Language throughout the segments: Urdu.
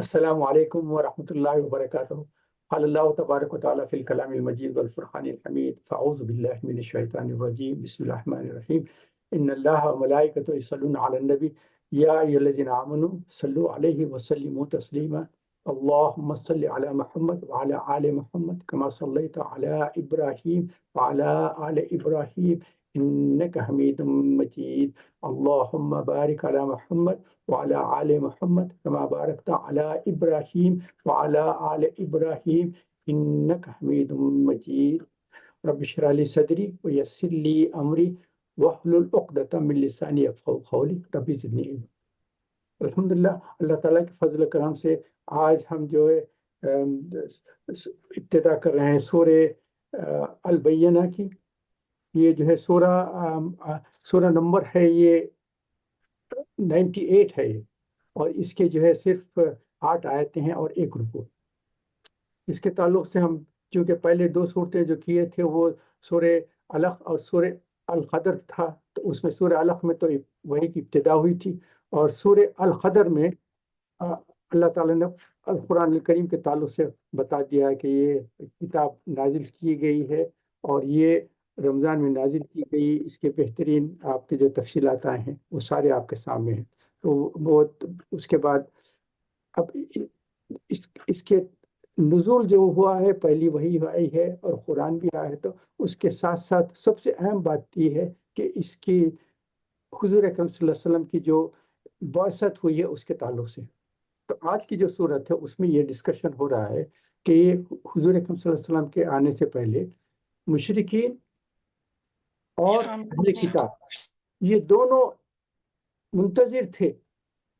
السلام علیکم ورحمۃ اللہ وبرکاتہ۔ قال اللہ تبارک و تعالیٰ فی الکلام المجید والفرقان الحمید، فاعوذ باللہ من الشیطان الرجیم، بسم اللہ الرحمن الرحیم۔ ان اللہ وملائکتہ یصلون علی النبی یا ایھا الذین آمنوا صلوا علیہ وسلموا تسلیما۔ اللہم صل علی محمد وعلی آل محمد کما صلیت علی ابراہیم وعلی آل ابراہیم انک حمید مجید۔ اللہم بارک علی محمد وعلى آل محمد كما باركت على إبراهيم وعلى آل إبراهيم إنك حميد مجيد۔ رب اشرح لي صدري ويسر لي أمري واحلل عقدة من لساني يفقهوا قولي رب زدني علما۔ الحمدللہ اللہ تعالیٰ کے فضل و کرم سے آج ہم جو ہے ابتدا کر رہے ہیں سورہ البینہ کی۔ یہ جو ہے سورہ نمبر ہے، یہ 98 ہے، اور اس کے جو ہے صرف 8 آیتیں ہیں اور 1 رکوع۔ اس کے تعلق سے ہم چونکہ پہلے 2 صورتیں جو کیے تھے وہ سورہ علق اور سورہ القدر تھا، تو اس میں سورہ علق میں تو وحی کی ابتدا ہوئی تھی، اور سورہ القدر میں اللہ تعالیٰ نے القرآن الکریم کے تعلق سے بتا دیا ہے کہ یہ کتاب نازل کی گئی ہے اور یہ رمضان میں نازل کی گئی۔ اس کے بہترین آپ کے جو تفصیلات آئے ہیں وہ سارے آپ کے سامنے ہیں۔ تو وہ اس کے بعد اب اس کے نزول جو ہوا ہے، پہلی وحی آئی ہے اور قرآن بھی آیا ہے، تو اس کے ساتھ ساتھ سب سے اہم بات یہ ہے کہ اس کی حضور اکرم صلی اللہ علیہ وسلم کی جو بعثت ہوئی ہے اس کے تعلق سے۔ تو آج کی جو صورت ہے اس میں یہ ڈسکشن ہو رہا ہے کہ حضور اکرم صلی اللہ علیہ وسلم کے آنے سے پہلے مشرکین اور اہل کتاب یہ دونوں منتظر تھے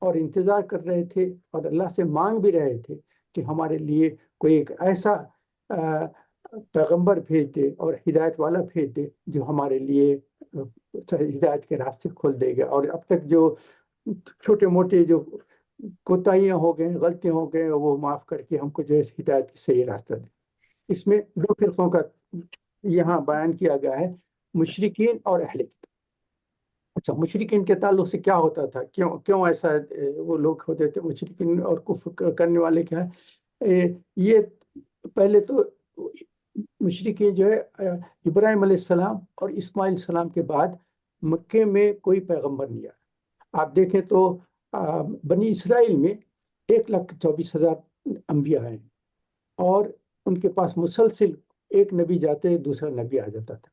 اور انتظار کر رہے تھے اور اللہ سے مانگ بھی رہے تھے کہ ہمارے لیے کوئی ایک ایسا پیغمبر بھیج دے اور ہدایت والا بھیج دے جو ہمارے لیے ہدایت کے راستے کھول دے گا، اور اب تک جو چھوٹے موٹے جو کوتاہیاں ہو گئے، غلطیاں ہو گئے، وہ معاف کر کے ہم کو جو ہے ہدایت کی صحیح راستہ دے۔ اس میں 2 فرقوں کا یہاں بیان کیا گیا ہے، مشرکین اور اہل کتاب۔ اچھا، مشرکین کے تعلق سے کیا ہوتا تھا، کیوں ایسا وہ لوگ ہوتے تھے مشرکین اور کفر کرنے والے؟ کیا ہے یہ؟ پہلے تو مشرکین جو ہے ابراہیم علیہ السلام اور اسماعیل السلام کے بعد مکے میں کوئی پیغمبر نہیں آیا۔ آپ دیکھیں تو بنی اسرائیل میں 1,24,000 انبیاء ہیں، اور ان کے پاس مسلسل ایک نبی جاتے دوسرا نبی آ جاتا تھا،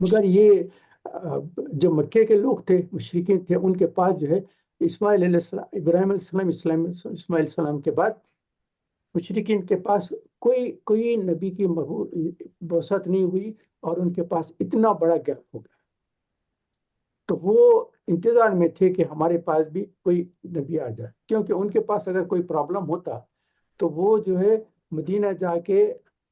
مگر یہ جو مکے کے لوگ تھے، مشرکین تھے، ان کے پاس جو ہے اسماعیل علیہ السلام، ابراہیم علیہ السلام، اسماعیل السلام کے بعد مشرکین کے پاس کوئی نبی کی بعثت نہیں ہوئی، اور ان کے پاس اتنا بڑا گیپ ہو گیا۔ تو وہ انتظار میں تھے کہ ہمارے پاس بھی کوئی نبی آ جائے، کیونکہ ان کے پاس اگر کوئی پرابلم ہوتا تو وہ جو ہے مدینہ جا کے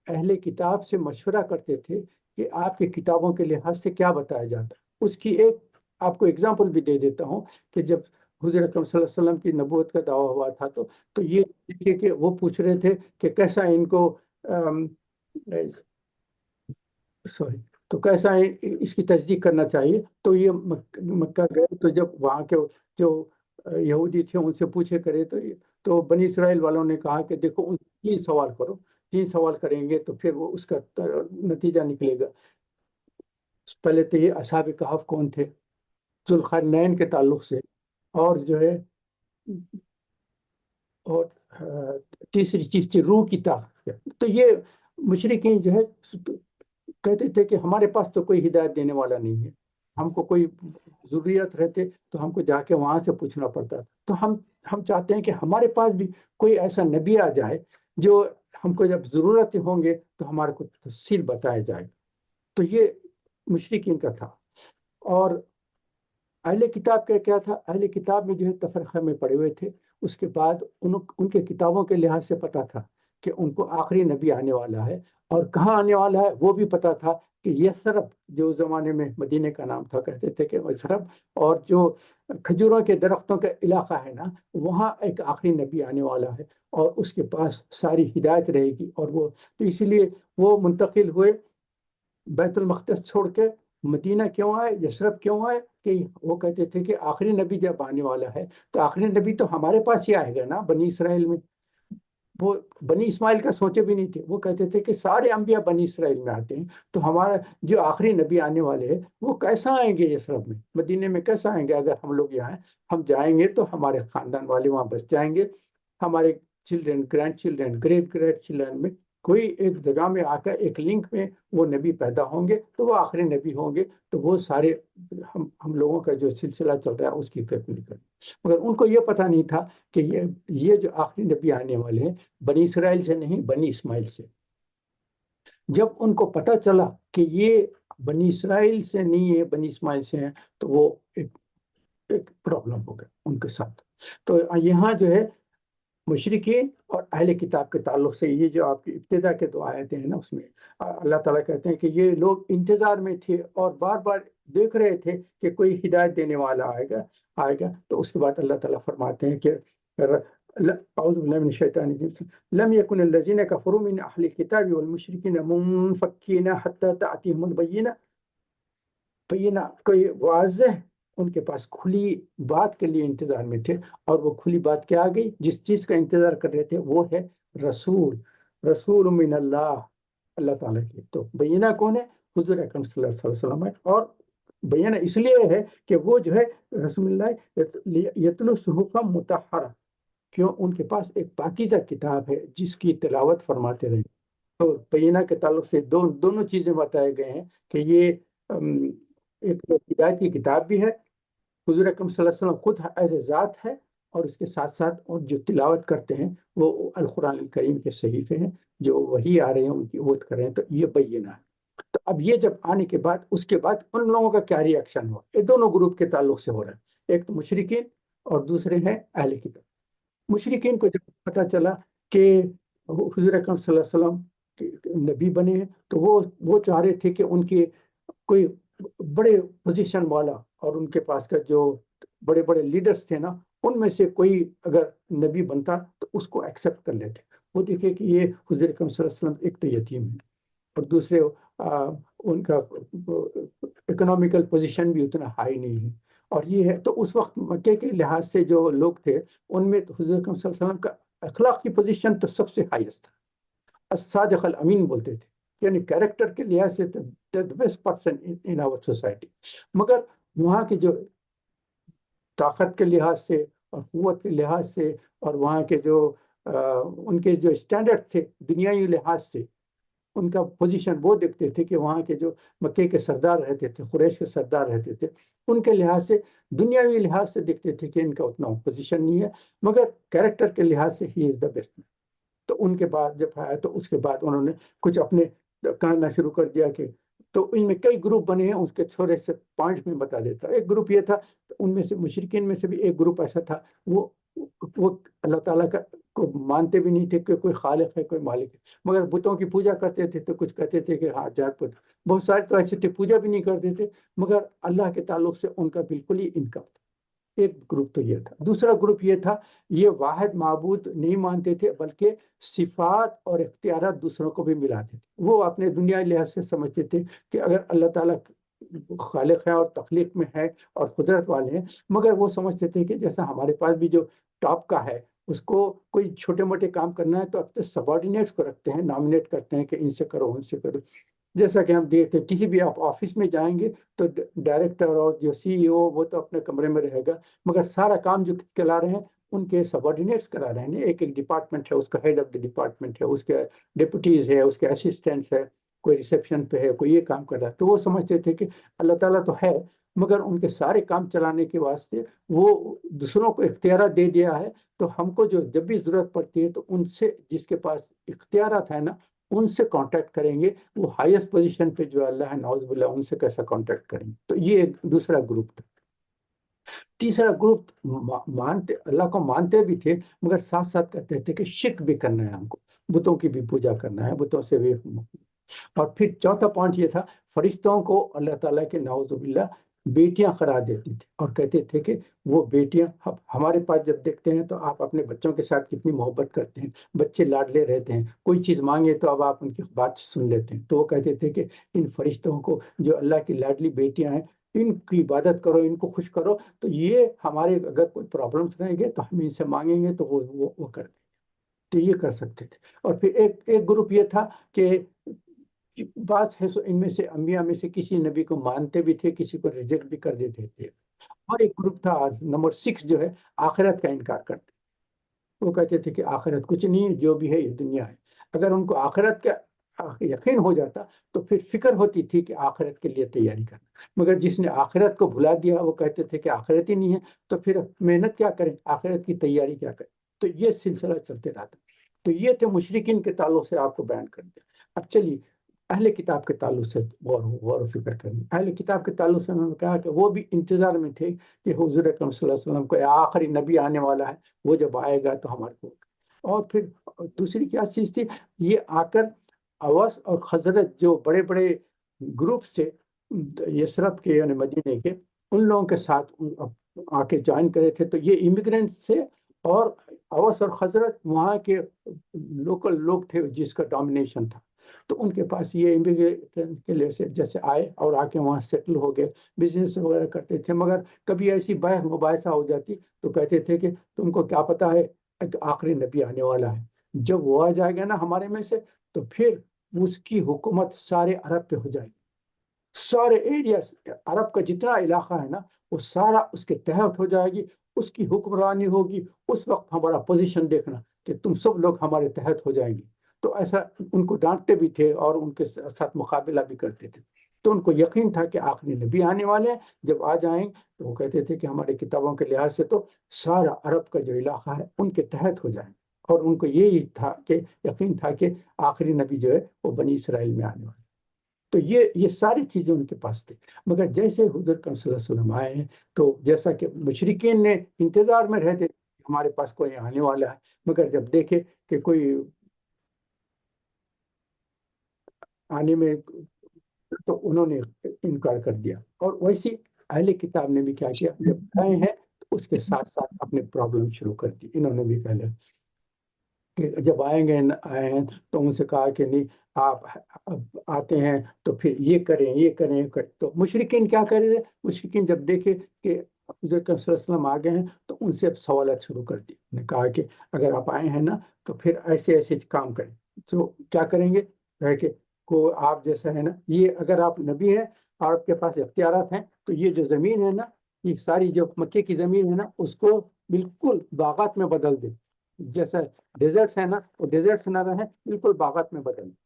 اہل کتاب سے مشورہ کرتے تھے کہ آپ کی کتابوں کے لحاظ سے کیا بتایا جاتا ہے۔ اس کی ایک آپ کو اگزامپل بھی دے دیتا ہوں کہ جب حضور اکرم صلی اللہ علیہ وسلم کی نبوت کا دعویٰ ہوا تھا تو یہ دیکھیے کہ وہ پوچھ رہے تھے کہ کیسا ان کو کیسا اس کی تصدیق کرنا چاہیے۔ تو یہ مکہ گئے، تو جب وہاں کے جو یہودی تھے ان سے پوچھے کرے تو بنی اسرائیل والوں نے کہا کہ دیکھو 3 سوال کرو، 3 سوال کریں گے تو پھر وہ اس کا نتیجہ نکلے گا۔ پہلے تو یہ اصحاب کہف کون تھے، ذوالقرنین کے تعلق سے، اور جو ہے اور تیسری چیز تھی روح کی طاقت۔ تو یہ مشرکین جو ہے کہتے تھے کہ ہمارے پاس تو کوئی ہدایت دینے والا نہیں ہے، ہم کو کوئی ضروریت رہتے تو ہم کو جا کے وہاں سے پوچھنا پڑتا، تو ہم چاہتے ہیں کہ ہمارے پاس بھی کوئی ایسا نبی آ جائے جو ہم کو جب ضرورت ہوں گے تو ہمارے کو تفصیل بتایا جائے۔ تو یہ مشرکین کا تھا۔ اور اہل کتاب کا کیا تھا؟ اہل کتاب میں جو ہے تفرقہ میں پڑے ہوئے تھے، اس کے بعد ان کے کتابوں کے لحاظ سے پتا تھا کہ ان کو آخری نبی آنے والا ہے، اور کہاں آنے والا ہے وہ بھی پتا تھا کہ یثرب، جو اس زمانے میں مدینے کا نام تھا، کہتے تھے کہ یثرب، اور جو کھجوروں کے درختوں کا علاقہ ہے نا، وہاں ایک آخری نبی آنے والا ہے اور اس کے پاس ساری ہدایت رہے گی۔ اور وہ تو اسی لیے وہ منتقل ہوئے، بیت المقدس چھوڑ کے مدینہ کیوں آئے، یثرب کیوں آئے؟ کہ وہ کہتے تھے کہ آخری نبی جب آنے والا ہے تو آخری نبی تو ہمارے پاس ہی آئے گا نا بنی اسرائیل میں۔ وہ بنی اسماعیل کا سوچے بھی نہیں تھے. وہ کہتے تھے کہ سارے انبیاء بنی اسرائیل میں آتے ہیں، تو ہمارا جو آخری نبی آنے والے ہیں وہ کیسا آئیں گے یثرب میں، مدینے میں کیسا آئیں گے؟ اگر ہم لوگ یہاں ہیں، ہم جائیں گے تو ہمارے خاندان والے وہاں بس جائیں گے، ہمارے children, grand children, great great children میں کوئی ایک جگہ میں آ کر ایک لنک میں وہ نبی پیدا ہوں گے تو وہ آخری نبی ہوں گے، تو وہ سارے ہم لوگوں کا جو سلسلہ چل رہا ہے اس کی فکر نہیں کریں. مگر ان کو یہ پتہ نہیں تھا کہ یہ جو آخری نبی آنے والے ہیں بنی اسرائیل سے نہیں، بنی اسماعیل سے. جب ان کو پتہ چلا کہ یہ بنی اسرائیل سے نہیں ہے، بنی اسماعیل سے ہیں، تو وہ ایک پرابلم ہو گیا ان کے ساتھ. تو یہاں جو ہے مشرکین اور اہل کتاب کے تعلق سے یہ جو آپ کی ابتدا کے دو آیتیں ہیں نا، اس میں اللہ تعالیٰ کہتے ہیں کہ یہ لوگ انتظار میں تھے اور بار بار دیکھ رہے تھے کہ کوئی ہدایت دینے والا آئے گا. تو اس کے بعد اللہ تعالیٰ فرماتے ہیں کہ اعوذ باللہ من الشیطان الرجیم لم يكن الذين كفروا من اهل الكتاب والمشركين منفكين حتى تأتيهم البينة. بینہ کوئی واضح ان کے پاس کھلی بات کے لیے انتظار میں تھے، اور وہ کھلی بات کیا آ گئی؟ جس چیز کا انتظار کر رہے تھے وہ ہے رسول من اللہ، اللہ تعالیٰ کی. تو بینہ کون ہے؟ حضور اکرم صلی اللہ علیہ وسلم ہے. اور بینہ اس لیے ہے کہ وہ جو ہے رسول اللہ یتلو صحفا مطہرہ، کیوں؟ ان کے پاس ایک پاکیزہ کتاب ہے جس کی تلاوت فرماتے رہے. تو بینہ کے تعلق سے دونوں چیزیں بتائے گئے ہیں کہ یہ ایک تو ہدایت کی کتاب بھی ہے، حضور اکرم صلی اللہ علیہ وسلم خود ایز اے ذات ہے، اور اس کے ساتھ ساتھ اور جو تلاوت کرتے ہیں وہ القرآن الکریم کے صحیفے ہیں جو وہی آ رہے ہیں، ان کی عبادت کر رہے ہیں. تو یہ بینہ ہے. تو اب یہ جب آنے کے بعد اس کے بعد ان لوگوں کا کیا ری ایکشن ہوا؟ یہ دونوں گروپ کے تعلق سے ہو رہا ہے، ایک تو مشرکین اور دوسرے ہیں اہل کتاب. مشرکین کو جب پتہ چلا کہ حضور اکرم صلی اللہ علیہ وسلم نبی بنے ہیں، تو وہ چاہ رہے تھے کہ ان کے کوئی بڑے پوزیشن والا اور ان کے پاس کا جو بڑے بڑے لیڈرز تھے نا، ان میں سے کوئی اگر نبی بنتا تو اس کو ایکسیپٹ کر لیتے. وہ دیکھے کہ یہ حضور اکرم صلی اللہ علیہ وسلم ایک تو یتیم ہے، اور دوسرے ان کا اکنامیکل پوزیشن بھی اتنا ہائی نہیں ہے، اور یہ ہے. تو اس وقت مکے کے لحاظ سے جو لوگ تھے ان میں تو حضور اکرم صلی اللہ علیہ وسلم کا اخلاق کی پوزیشن تو سب سے ہائیسٹ تھا. الصادق الامین بولتے تھے، یعنی کیریکٹر کے لحاظ سے the best person in our society. مگر وہاں کے جو طاقت کے لحاظ سے اور قوت کے لحاظ سے اور وہاں کے جو ان کے جو اسٹینڈرڈ تھے دنیائی لحاظ سے، ان کا پوزیشن وہ دیکھتے تھے کہ وہاں کے جو مکے کے سردار رہتے تھے، قریش کے سردار رہتے تھے، ان کے لحاظ سے دنیاوی لحاظ سے دیکھتے تھے کہ ان کا اتنا پوزیشن نہیں ہے، مگر کیریکٹر کے لحاظ سے ہی از دا بیسٹ. تو ان کے بعد جب آیا تو اس کے بعد انہوں نے کچھ اپنے کہنا شروع کر دیا کہ، تو ان میں کئی گروپ بنے ہیں. اس کے تھوڑے سے پوائنٹ میں بتا دیتا. ایک گروپ یہ تھا، ان میں سے مشرکین میں سے بھی ایک گروپ ایسا تھا، وہ اللہ تعالیٰ کو مانتے بھی نہیں تھے کہ کوئی خالق ہے، کوئی مالک ہے، مگر بتوں کی پوجا کرتے تھے. تو کچھ کہتے تھے کہ ہاں جات پت، بہت سارے تو ایسے تھے پوجا بھی نہیں کرتے تھے، مگر اللہ کے تعلق سے ان کا بالکل ہی انکار تھا. ایک گروپ تو یہ تھا. دوسرا گروپ یہ تھا، یہ واحد معبود نہیں مانتے تھے بلکہ صفات اور اختیارات دوسروں کو بھی ملاتے تھے. وہ اپنے دنیا لحاظ سے سمجھتے تھے کہ اگر اللہ تعالیٰ خالق ہے اور تخلیق میں ہے اور قدرت والے ہیں، مگر وہ سمجھتے تھے کہ جیسا ہمارے پاس بھی جو ٹاپ کا ہے، اس کو کوئی چھوٹے موٹے کام کرنا ہے تو اپنے سبارڈینیٹس کو رکھتے ہیں، نامنیٹ کرتے ہیں کہ ان سے کرو، ان سے کرو. جیسا کہ ہم دیکھتے ہیں کسی بھی آپ آفس میں جائیں گے تو ڈائریکٹر اور جو سی ای او وہ تو اپنے کمرے میں رہے گا، مگر سارا کام جو چلا رہے ہیں ان کے سبارڈینیٹس کرا رہے ہیں. ایک ڈپارٹمنٹ ہے، اس کا ہیڈ آف دی ڈپارٹمنٹ ہے، اس کے ڈپٹیز ہے، اس کے اسسٹنٹس ہے، کوئی ریسیپشن پہ ہے، کوئی یہ کام کر رہا ہے. تو وہ سمجھتے تھے کہ اللہ تعالیٰ تو ہے، مگر ان کے سارے کام چلانے کے واسطے وہ دوسروں کو اختیارات دے دیا ہے. تو ہم کو جب بھی ضرورت پڑتی ہے تو ان سے، جس کے پاس اختیارات ہیں نا، ان سے کانٹیکٹ کریں گے. وہ ہائیسٹ پوزیشن پہ جو اللہ ہے نعوذ باللہ، ان سے کیسا کانٹیکٹ کریں گے؟ تو یہ ایک دوسرا گروپ تھا. تیسرا گروپ مانتے، اللہ کو مانتے بھی تھے، مگر ساتھ ساتھ کہتے تھے کہ شرک بھی کرنا ہے، ہم کو بتوں کی بھی پوجا کرنا ہے، بتوں سے بھی. اور پھر چوتھا پوائنٹ یہ تھا، فرشتوں کو اللہ تعالیٰ کے نعوذ باللہ بیٹیاں قرار دیتی تھی، اور کہتے تھے کہ وہ بیٹیاں ہمارے پاس جب دیکھتے ہیں تو آپ اپنے بچوں کے ساتھ کتنی محبت کرتے ہیں، بچے لاڈلے رہتے ہیں، کوئی چیز مانگے تو اب آپ ان کی بات سن لیتے ہیں. تو وہ کہتے تھے کہ ان فرشتوں کو جو اللہ کی لاڈلی بیٹیاں ہیں، ان کی عبادت کرو، ان کو خوش کرو، تو یہ ہمارے اگر کوئی پرابلمس رہیں گے تو ہم ان سے مانگیں گے تو وہ کر دیں. تو یہ کر سکتے تھے. اور پھر ایک گروپ یہ تھا کہ بعض ہے سو ان میں سے انبیاء میں سے کسی نبی کو مانتے بھی تھے، کسی کو ریجیکٹ بھی کر دیتے تھے. اور ایک گروپ تھا نمبر 6 جو ہے آخرت کا انکار کرتے. وہ کہتے تھے کہ آخرت کچھ نہیں ہے، جو بھی ہے یہ دنیا ہے. اگر ان کو آخرت کا یقین ہو جاتا تو پھر فکر ہوتی تھی کہ آخرت کے لیے تیاری کرنا. مگر جس نے آخرت کو بھلا دیا وہ کہتے تھے کہ آخرت ہی نہیں ہے، تو پھر محنت کیا کریں، آخرت کی تیاری کیا کریں. تو یہ سلسلہ چلتے رہتا. تو یہ تھے مشرکین کے تعلق سے آپ کو بیان کر دیا. اب چلیے اہل کتاب کے تعلق سے غور و فکر کریں. اہل کتاب کے تعلق سے انہوں نے کہا کہ وہ بھی انتظار میں تھے کہ حضور اکرم صلی اللہ علیہ وسلم کو آخری نبی آنے والا ہے، وہ جب آئے گا تو ہمارے کو. اور پھر دوسری کیا چیز تھی، یہ آ کر اوس اور خزرج جو بڑے بڑے گروپس تھے یثرب کے یعنی مدینے کے، ان لوگوں کے ساتھ آ کے جوائن کرے تھے. تو یہ امیگرینٹ تھے اور اوس اور خزرج وہاں کے لوکل لوگ تھے جس کا ڈومینیشن تھا. تو ان کے پاس یہ امیگریشن کے لیے سے جیسے آئے اور آ کے وہاں سیٹل ہو گئے، بزنس وغیرہ کرتے تھے. مگر کبھی ایسی بحث مباحثہ ہو جاتی تو کہتے تھے کہ تم کو کیا پتا ہے ایک آخری نبی آنے والا ہے، جب وہ آ جائے گا نا ہمارے میں سے تو پھر اس کی حکومت سارے عرب پہ ہو جائے گی. سارے ایریا عرب کا جتنا علاقہ ہے نا وہ سارا اس کے تحت ہو جائے گی، اس کی حکمرانی ہوگی. اس وقت ہمارا پوزیشن دیکھنا کہ تم سب لوگ ہمارے تحت ہو جائیں گے. تو ایسا ان کو ڈانٹتے بھی تھے اور ان کے ساتھ مقابلہ بھی کرتے تھے. تو ان کو یقین تھا کہ آخری نبی آنے والے ہیں، جب آ جائیں تو وہ کہتے تھے کہ ہماری کتابوں کے لحاظ سے تو سارا عرب کا جو علاقہ ہے ان کے تحت ہو جائیں. اور ان کو یہی تھا کہ یقین تھا کہ آخری نبی جو ہے وہ بنی اسرائیل میں آنے والا. تو یہ ساری چیزیں ان کے پاس تھے. مگر جیسے حضور صلی اللہ علیہ وسلم آئے ہیں تو جیسا کہ مشرکین نے انتظار میں رہتے ہمارے پاس کوئی آنے والا ہے، مگر جب دیکھے کہ کوئی آنے میں تو انہوں نے انکار کر دیا. اور ویسی اہل کتاب نے بھی کیا کیا، جب آئے ہیں تو اس کے ساتھ ساتھ اپنے پرابلم شروع کر دی. انہوں نے بھی پہلے کہ جب آئے ہیں تو ان سے کہا کہ نہیں آپ آتے ہیں تو پھر یہ کریں یہ کریں. تو مشرکین کیا کر رہے تھے، مشرکین جب دیکھے کہ حضور صلی اللہ علیہ وسلم آ گئے ہیں تو ان سے سوالات شروع کر دی. نے کہا کہ اگر آپ آئے ہیں نا تو پھر ایسے ایسے کام کریں. تو کیا کریں گے کہ کو آپ جیسا ہے نا، یہ اگر آپ نبی ہیں اور آپ کے پاس اختیارات ہیں تو یہ جو زمین ہے نا، یہ ساری جو مکے کی زمین ہے نا اس کو بالکل باغات میں بدل دیں. جیسا ڈیزرٹس ہے نا وہ ڈیزرٹس نہ رہیں، بالکل باغات میں بدل دیں.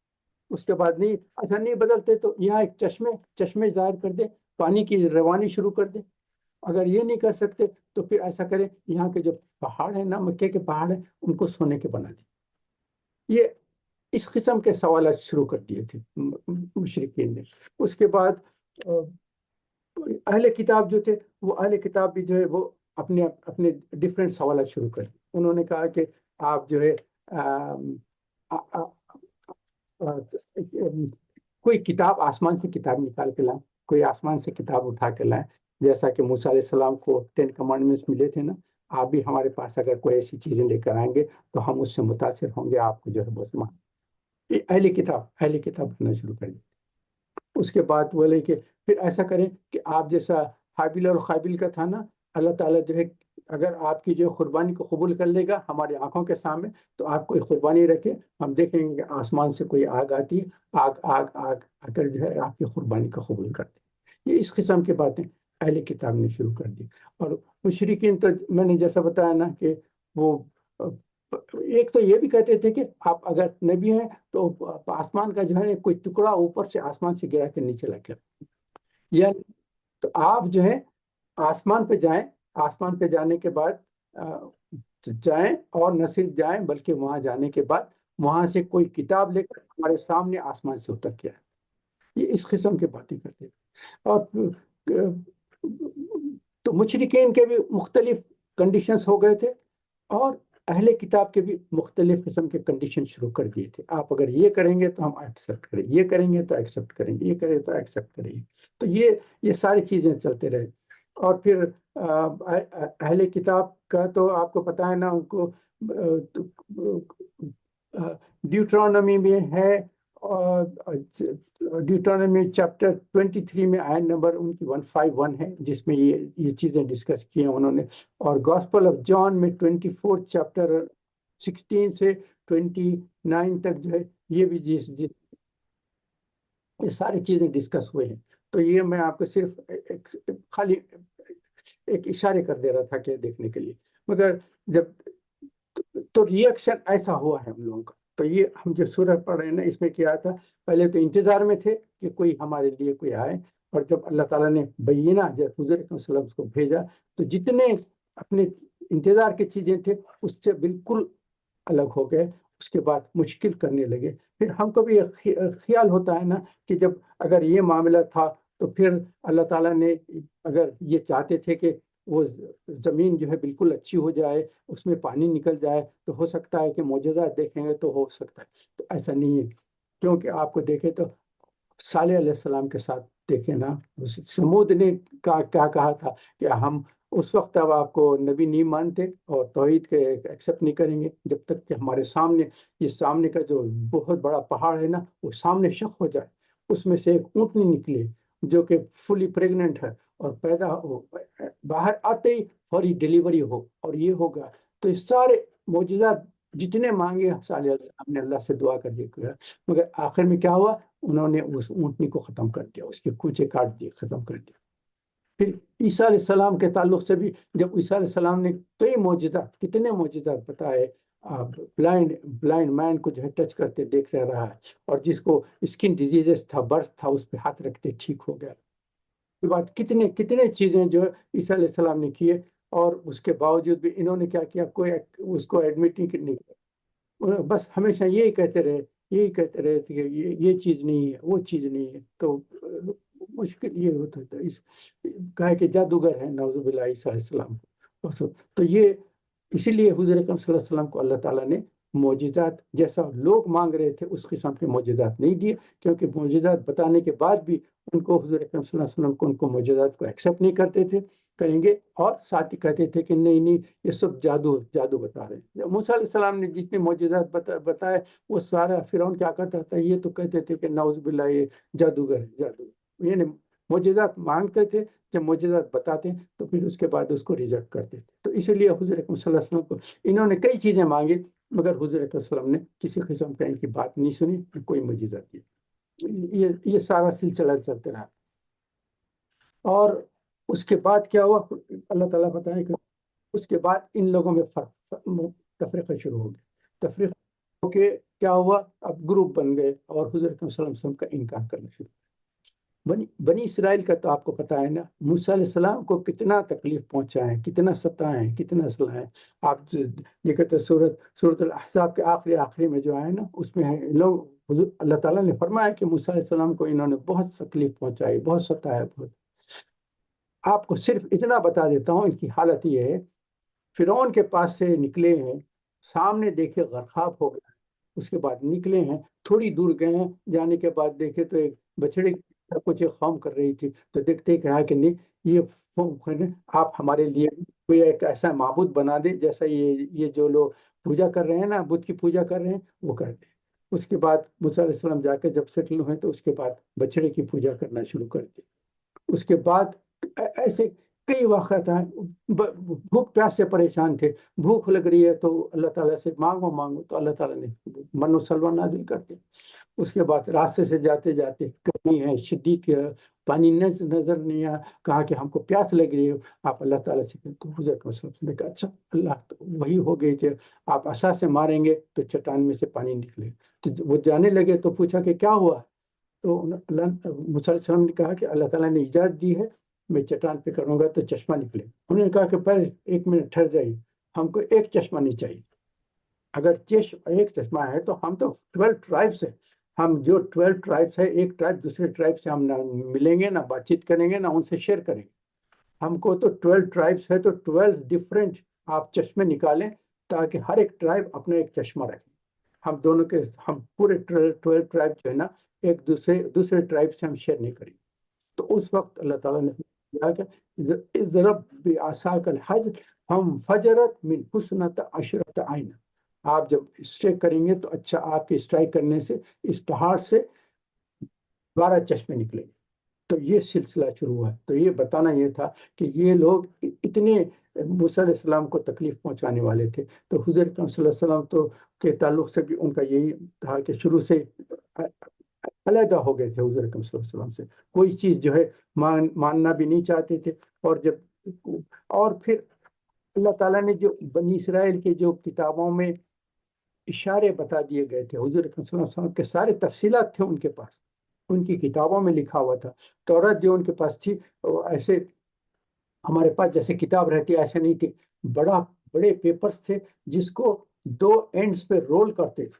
اس کے بعد نہیں اچھا نہیں بدلتے تو یہاں ایک چشمے ظاہر کر دیں، پانی کی روانی شروع کر دیں. اگر یہ نہیں کر سکتے تو پھر ایسا کریں یہاں کے جو پہاڑ ہیں نا، مکے کے پہاڑ ہیں، ان کو سونے کے بنا دیں. یہ اس قسم کے سوالات شروع کر دیے تھے مشرکین نے. اس کے بعد اہل کتاب جو تھے وہ اہل کتاب بھی جو ہے وہ اپنے ڈفرینٹ سوالات شروع کر دی. انہوں نے کہا کہ آپ جو ہے کوئی کتاب آسمان سے کتاب نکال کے لائیں، کوئی آسمان سے کتاب اٹھا کے لائیں. جیسا کہ موسیٰ علیہ السلام کو 10 کمانڈمنٹس ملے تھے نا، آپ بھی ہمارے پاس اگر کوئی ایسی چیزیں لے کر آئیں گے تو ہم اس سے متاثر ہوں گے، آپ کو جو ہے بس مان. اہل کتاب کرنا شروع کر دی. اس کے بعد بولے کہ پھر ایسا کریں کہ آپ جیسا حابیل اور قابیل کا تھا نا، اللہ تعالیٰ جو ہے اگر آپ کی جو قربانی کو قبول کر لے گا ہماری آنکھوں کے سامنے تو آپ کوئی قربانی رکھے، ہم دیکھیں گے کہ آسمان سے کوئی آگ آتی ہے، آگ آ کر جو ہے آپ کی قربانی کو قبول کرتے. یہ اس قسم کی باتیں اہل کتاب نے شروع کر دی. اور مشرکین تو میں نے جیسا بتایا نا کہ وہ ایک تو یہ بھی کہتے تھے کہ آپ اگر نبی ہیں تو آسمان کا جو ہے کوئی ٹکڑا اوپر سے آسمان سے گرا کے نیچے لا کر، یعنی تو آپ جو ہے آسمان پہ جائیں، آسمان پہ جانے کے بعد جائیں اور نہ صرف جائیں بلکہ وہاں جانے کے بعد وہاں سے کوئی کتاب لے کر ہمارے سامنے آسمان سے اتر کے آئے. یہ اس قسم کی باتیں کرتے تھے. اور تو مشرکین کے بھی مختلف کنڈیشنز ہو گئے تھے اور اہل کتاب کے بھی مختلف قسم کے کنڈیشن شروع کر دیے تھے. آپ اگر یہ کریں گے تو ہم ایکسیپٹ کریں، یہ کریں گے تو ایکسیپٹ کریں گے، یہ کریں تو ایکسیپٹ کریں گے. تو یہ ساری چیزیں چلتے رہے. اور پھر اہل کتاب کا تو آپ کو پتہ ہے نا، ان کو ڈیوٹرانومی میں ہے، ڈیوٹرانومی چیپٹر 23 میں آیت نمبر ان کی 151 ہے جس میں یہ چیزیں ڈسکس کی ہیں انہوں نے. اور گاسپل آف جان میں 24 چیپٹر 16 سے 29 تک جو ہے یہ بھی یہ ساری چیزیں ڈسکس ہوئے ہیں. تو یہ میں آپ کو صرف خالی ایک اشارے کر دے رہا تھا کہ دیکھنے کے لیے. مگر جب تو ریئیکشن ایسا ہوا ہے ہم لوگوں کا. تو یہ ہم جو سورہ پڑھ رہے ہیں نا، اس میں کیا تھا، پہلے تو انتظار میں تھے کہ کوئی ہمارے لیے کوئی آئے، اور جب اللہ تعالیٰ نے بینہ جب حضور اکرم صلی اللہ علیہ وسلم کو بھیجا تو جتنے اپنے انتظار کی چیزیں تھے اس سے بالکل الگ ہو گئے. اس کے بعد مشکل کرنے لگے. پھر ہم کو بھی خیال ہوتا ہے نا کہ جب اگر یہ معاملہ تھا تو پھر اللہ تعالیٰ نے اگر یہ چاہتے تھے کہ وہ زمین جو ہے بالکل اچھی ہو جائے، اس میں پانی نکل جائے، تو ہو سکتا ہے کہ معجزات دیکھیں گے تو ہو سکتا ہے. تو ایسا نہیں ہے، کیونکہ آپ کو دیکھیں تو صالح علیہ السلام کے ساتھ دیکھیں نا، سمود نے کیا کہا تھا کہ ہم اس وقت اب آپ کو نبی نہیں مانتے اور توحید کے ایکسیپٹ نہیں کریں گے جب تک کہ ہمارے سامنے یہ سامنے کا جو بہت بڑا پہاڑ ہے نا وہ سامنے شق ہو جائے، اس میں سے ایک اونٹنی نکلے جو کہ فلی پریگننٹ ہے اور پیدا ہو، باہر آتے ہی فوری ڈیلیوری ہو، اور یہ ہوگا. تو اس سارے معجزات جتنے مانگے صالح علیہ السلام نے اللہ سے دعا کر دیا، مگر آخر میں کیا ہوا، انہوں نے اس اونٹنی کو ختم کر دیا، اس کے کوچے کاٹ دیے، ختم کر دیا. پھر عیسیٰ علیہ السلام کے تعلق سے بھی جب عیسیٰ علیہ السلام نے کئی معجزات، کتنے معجزات بتائے، بلائنڈ مین کو جو ہے ٹچ کرتے دیکھ رہا ہے، اور جس کو اسکن ڈیزیزز تھا، برس تھا، اس پہ ہاتھ رکھتے ٹھیک ہو گیا. کے بعد کتنے چیزیں جو عیسیٰ علیہ السلام نے کیے، اور اس کے باوجود بھی انہوں نے کیا کیا، کوئی اس کو ایڈمٹ نہیں کیا. بس ہمیشہ یہی کہتے رہے کہ یہ چیز نہیں ہے، وہ چیز نہیں ہے. تو مشکل یہ ہوتا تھا، کہا کہ جادوگر ہے نعوذ باللہ عیسیٰ علیہ السلام. تو یہ اسی لیے حضور اکرم صلی اللہ علیہ وسلم کو اللہ تعالیٰ نے معجزات جیسا لوگ مانگ رہے تھے اس قسم کے معجزات نہیں دیے، کیونکہ معجزات بتانے کے بعد بھی ان کو حضور اکرم صلی اللہ علیہ وسلم کو ان کو معجزات کو ایکسیپٹ نہیں کرتے تھے، کریں گے، اور ساتھ ہی کہتے تھے کہ نہیں یہ سب جادو بتا رہے ہیں. موسیٰ علیہ السلام نے جتنے معجزات بتائے وہ سارا فرعون کیا کرتا تھا، یہ تو کہتے تھے کہ نعوذ باللہ یہ جادوگر ہے، جادو. یعنی معجزات مانگتے تھے، جب معجزات بتاتے تو پھر اس کے بعد اس کو ریجیکٹ کرتے تھے. تو اسی لیے حضور اکرم صلی اللہ علیہ وسلم کو انہوں نے کئی چیزیں مانگی، مگر حضور اکرم صلی اللہ علیہ وسلم نے کسی قسم کا ان کی بات نہیں سنی، کوئی معجزات دی. یہ سارا سلسلہ چلتے رہا. اور اس کے بعد کیا ہوا، اللہ تعالیٰ بتائیں کہ اس کے بعد ان لوگوں میں تفریقہ شروع ہو گیا. تفریقہ ہو کے کیا ہوا، اب گروپ بن گئے اور حضور اکرم صلی اللہ علیہ وسلم کا انکار کرنا شروع. بنی اسرائیل کا تو آپ کو پتا ہے نا، موسیٰ علیہ السلام کو کتنا تکلیف پہنچا ہے، کتنا ستائے ہیں، کتنا سلائے. آپ یہ کہتے سورۃ الاحزاب کے آخری میں جو ہے نا، اس میں ہے لوگ اللہ تعالیٰ نے فرمایا کہ موسیٰ علیہ السلام کو انہوں نے بہت تکلیف پہنچائی، بہت ستایا. بہت. آپ کو صرف اتنا بتا دیتا ہوں، ان کی حالت یہ ہے، فرعون کے پاس سے نکلے ہیں، سامنے دیکھے غرقاب ہو گیا، اس کے بعد نکلے ہیں، تھوڑی دور گئے ہیں، جانے کے بعد دیکھے تو ایک بچڑے کچھ خام کر رہی تھی. تو دیکھتے کہا کہ نہیں، یہ آپ ہمارے لیے کوئی ایک ایسا معبود بنا دے جیسا یہ جو لوگ پوجا کر رہے ہیں نا، بدھ کی پوجا کر رہے ہیں، وہ کر دیں. اس کے بعد موسیٰ علیہ السلام جا کے جب سیٹل ہوئے تو اس کے بعد بچڑے کی پوجا کرنا شروع کر دی. اس کے بعد ایسے کئی واقعات ہیں، بھوک پیاس سے پریشان تھے، بھوک لگ رہی ہے تو اللہ تعالیٰ سے مانگو تو اللہ تعالیٰ نے من و سلوہ نازل کرتے. اس کے بعد راستے سے جاتے کمی ہے، شدید پانی نظر نہیں آیا، کہا کہ ہم کو پیاس لگ رہی ہے، آپ اللہ تعالیٰ سے تو حضور کے وسلم نے کہا اچھا اللہ تو وہی ہو گئی کہ آپ عصا سے ماریں گے تو چٹان میں سے پانی نکلے. تو وہ جانے لگے تو پوچھا کہ کیا ہوا، تو موسیٰ علیہ السلام نے کہا کہ اللہ تعالیٰ نے اجازت دی ہے، میں چٹان پہ کروں گا تو چشمہ نکلے. انہوں نے کہا کہ پہلے ایک منٹ ٹھہر جائیے، ہم کو ایک چشمہ نہیں چاہیے. اگر ایک چشمہ ہے تو ہم تو 12 ٹرائبس ہیں، ہم جو 12 ٹرائبس ہے، ایک ٹرائب دوسرے ٹرائب سے ہم نہ ملیں گے، نہ بات چیت کریں گے، نہ ان سے شیئر کریں گے. ہم کو تو 12 ٹرائبس ہے تو 12 ڈفرینٹ آپ چشمے نکالیں تاکہ ہر ایک ٹرائب اپنا ایک چشمہ رکھے. ہم دونوں کے ہم پورے 12 ٹرائب جو ہے نا، ایک دوسرے ٹرائب سے ہم شیئر نہیں کریں. تو اس وقت اللہ تعالیٰ نے کہا کہ اضرب بعصاک الحجر فانفجرت من حسنۃ عشرۃ عین. آپ جب اسٹرائک کریں گے تو اچھا، آپ کے اسٹرائک کرنے سے اس پہاڑ سے 12 چشمے نکلیں گے. تو یہ سلسلہ شروع ہوا. تو یہ بتانا یہ تھا کہ یہ لوگ اتنے موسیٰ علیہ السلام کو تکلیف پہنچانے والے تھے. تو حضور اکرم صلی اللہ علیہ وسلم تو کے تعلق سے بھی ان کا یہی تھا کہ شروع سے علیحدہ ہو گئے تھے حضور اکرم صلی اللہ علیہ وسلم سے. کوئی چیز جو ہے ماننا بھی نہیں چاہتے تھے. اور پھر اللہ تعالیٰ نے جو بنی اسرائیل کے جو کتابوں میں اشارے بتا دیے گئے تھے، حضور اکرم صلی اللہ علیہ وسلم کے سارے تفصیلات تھے ان کے پاس، ان کی کتابوں میں لکھا ہوا تھا. تورات جو ان کے پاس تھی ایسے ہمارے پاس جیسے کتاب رہتی ایسے نہیں تھی، بڑے پیپرز تھے جس کو 2 اینڈز پہ رول کرتے تھے.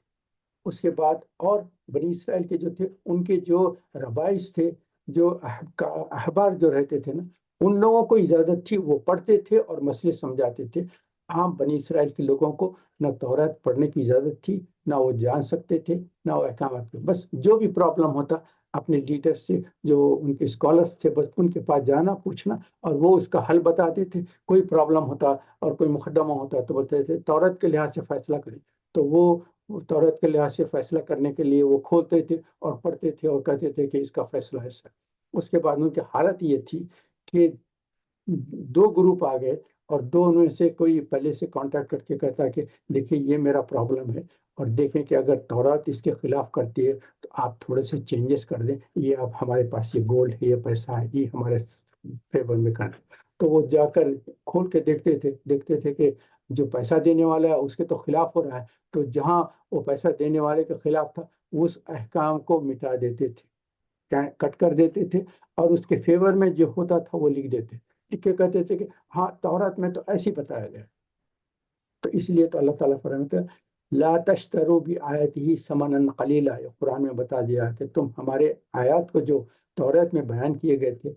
اس کے بعد اور بنی اسرائیل کے جو تھے ان کے جو ربائز تھے، جو احبار جو رہتے تھے نا، ان لوگوں کو اجازت تھی، وہ پڑھتے تھے اور مسئلے سمجھاتے تھے. عام بنی اسرائیل کے لوگوں کو نہ تورات پڑھنے کی اجازت تھی، نہ وہ جان سکتے تھے، نہ وہ احکامات. بس جو بھی پرابلم ہوتا اپنے لیڈر سے، جو ان کے اسکالرس تھے، بس ان کے پاس جانا، پوچھنا، اور وہ اس کا حل بتاتے تھے. کوئی پرابلم ہوتا اور کوئی مقدمہ ہوتا تو بولتے تھے تورات کے لحاظ سے فیصلہ کریں. تو وہ تورات کے لحاظ سے فیصلہ کرنے کے لیے وہ کھولتے تھے اور پڑھتے تھے اور کہتے تھے کہ اس کا فیصلہ ایسا ہے. اس کے بعد ان کی حالت یہ تھی کہ 2 گروپ آ گئے، اور 2 میں سے کوئی پہلے سے کانٹیکٹ کر کے کہتا کہ دیکھیں یہ میرا پرابلم ہے، اور دیکھیں کہ اگر تورات اس کے خلاف کرتی ہے تو آپ تھوڑے سے چینجز کر دیں، یہ اب ہمارے پاس یہ گولڈ ہے، یہ پیسہ ہے، یہ ہمارے فیور میں کر دیں. تو وہ جا کر کھول کے دیکھتے تھے کہ جو پیسہ دینے والا ہے اس کے تو خلاف ہو رہا ہے. تو جہاں وہ پیسہ دینے والے کے خلاف تھا اس احکام کو مٹا دیتے تھے، کٹ کر دیتے تھے، اور اس کے فیور میں جو ہوتا تھا وہ لکھ دیتے. لکھ کے کہتے تھے کہ ہاں تورات میں تو ایسے بتایا گیا. تو اس لیے تو اللہ تعالیٰ فرماتا ہے لا تشتروا بآیاتہ ثمنا قلیلا. قرآن میں بتا دیا کہ تم ہمارے آیات کو جو تورات میں بیان کیے گئے تھے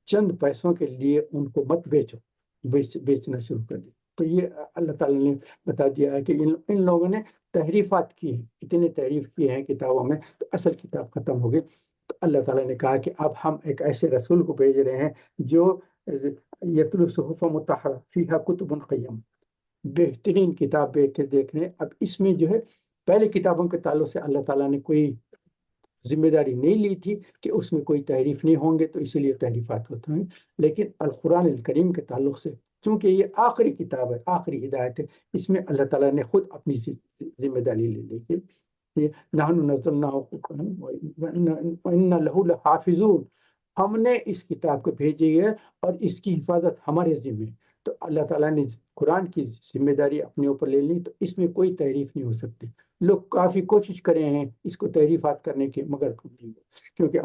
چند پیسوں کے لیے ان کو مت بیچو، بیچنا شروع کر دیا. تو یہ اللہ تعالیٰ نے بتا دیا ہے کہ ان لوگوں نے تحریفات کی ہیں، اتنے تحریف کیے ہیں کتابوں میں، تو اصل کتاب ختم ہو گئی. تو اللہ تعالیٰ نے کہا کہ اب ہم ایک ایسے رسول کو بھیج رہے ہیں جو یتلو صحف مطہرہ فیہا کتب قیم، بہترین کتاب بیٹھ کے دیکھ رہے ہیں. اب اس میں جو ہے پہلے کتابوں کے تعلق سے اللہ تعالیٰ نے کوئی ذمہ داری نہیں لی تھی کہ اس میں کوئی تحریف نہیں ہوں گے، تو اسی لیے تحریفات ہوتے ہیں. لیکن القرآن الکریم کے تعلق سے چونکہ یہ آخری کتاب ہے، آخری ہدایت ہے، اس میں اللہ تعالیٰ نے خود اپنی ذمہ داری لے لی کہ نحن نزلنا وإنا لہ لحافظون، ہم نے اس کتاب کو بھیجی ہے اور اس کی حفاظت ہمارے ذمہ. تو اللہ تعالیٰ نے قرآن کی ذمہ داری اپنے اوپر لے لی، تو اس میں کوئی تحریف نہیں ہو سکتی. لوگ کافی کوشش کرے ہیں اس کو تحریفات کرنے کی، مگر کیونکہ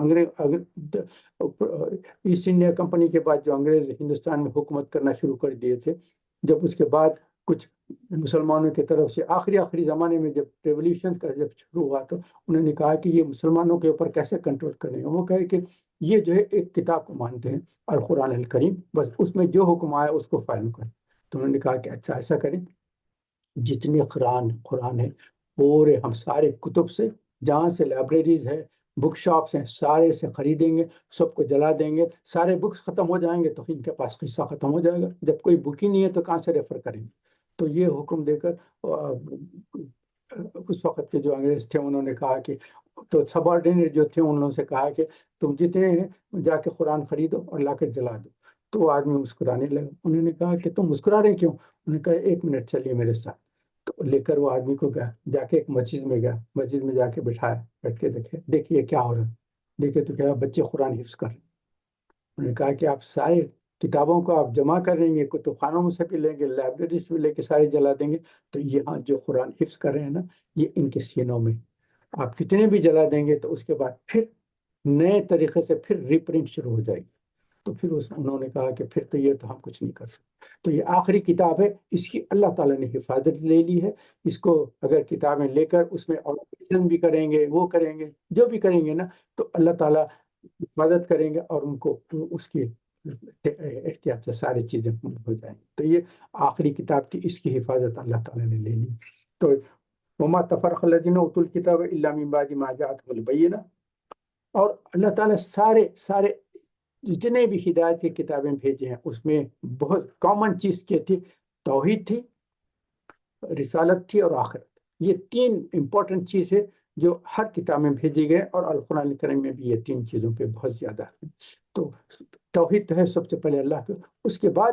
ایسٹ انڈیا کمپنی کے بعد جو انگریز ہندوستان میں حکومت کرنا شروع کر دیے تھے، جب اس کے بعد کچھ مسلمانوں کی طرف سے آخری زمانے میں جب ریولیوشن کا جب شروع ہوا تو انہوں نے کہا کہ یہ مسلمانوں کے اوپر کیسے کنٹرول کریں. وہ کہے کہ یہ جو ہے ایک کتاب کو مانتے ہیں القرآن الکریم، بس اس میں جو حکم آیا اس کو فالو کریں. تو انہوں نے کہا کہ اچھا ایسا کریں، جتنے قرآن ہے پورے ہم سارے کتب سے، جہاں سے لائبریریز ہے، بک شاپس ہیں، سارے سے خریدیں گے، سب کو جلا دیں گے. سارے بکس ختم ہو جائیں گے تو ان کے پاس قصہ ختم ہو جائے گا. جب کوئی بک ہی نہیں ہے تو کہاں سے ریفر کریں گے. تو یہ حکم دے کر اس وقت کے جو انگریز تھے انہوں نے کہا کہ، تو سب آرڈینری جو تھے انہوں سے کہا کہ تم جتنے ہیں جا کے قرآن خریدو اور لا کے جلا دو. تو وہ آدمی مسکرانے لگا. انہوں نے کہا کہ تم مسکرا رہے کیوں؟ انہوں نے کہا 1 منٹ چلیے میرے ساتھ. تو لے کر وہ آدمی کو گیا، جا کے ایک مسجد میں گیا، مسجد میں جا کے بٹھایا، بیٹھ کے دیکھیے کیا ہو رہا ہے. دیکھے تو کیا بچے قرآن حفظ کر رہے ہیں. انہوں نے کہا کہ آپ سارے کتابوں کو آپ جمع کر لیں گے، کتب خانوں سے بھی لیں گے، لائبریری سے بھی لے کے سارے جلا دیں گے، تو یہاں جو قرآن حفظ کر رہے ہیں نا یہ ان کے سینوں میں، آپ کتنے بھی جلا دیں گے تو اس کے بعد پھر نئے طریقے سے پھر ریپرنٹ شروع ہو جائے گی. تو پھر انہوں نے کہا کہ پھر تو یہ تو ہم کچھ نہیں کر سکتے. تو یہ آخری کتاب ہے، اس کی اللہ تعالیٰ نے حفاظت لے لی ہے. اس کو اگر کتابیں لے کر اس میں آپریشن بھی کریں گے، وہ کریں گے، جو بھی کریں گے نا، تو اللہ تعالیٰ حفاظت کریں گے اور ان کو اس کی احتیاط سے ساری چیزیں ہو جائیں گی. تو یہ آخری کتاب تھی، اس کی حفاظت اللہ تعالیٰ نے لے لی. تو وما تفرق الذین اوتوا الکتاب الا من بعد ما جاءتهم البینہ. اور اللہ تعالیٰ سارے جتنے بھی ہدایت کی کتابیں بھیجے ہیں اس میں بہت کامن چیز کیا تھی، توحید تھی، رسالت تھی اور آخرت. یہ 3 امپورٹنٹ چیز ہے جو ہر کتاب میں بھیجی گئے، اور القرآن کریم میں بھی یہ 3 چیزوں پہ بہت زیادہ ہے. تو توحید تو ہے سب سے پہلے اللہ کے، اس کے بعد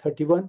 31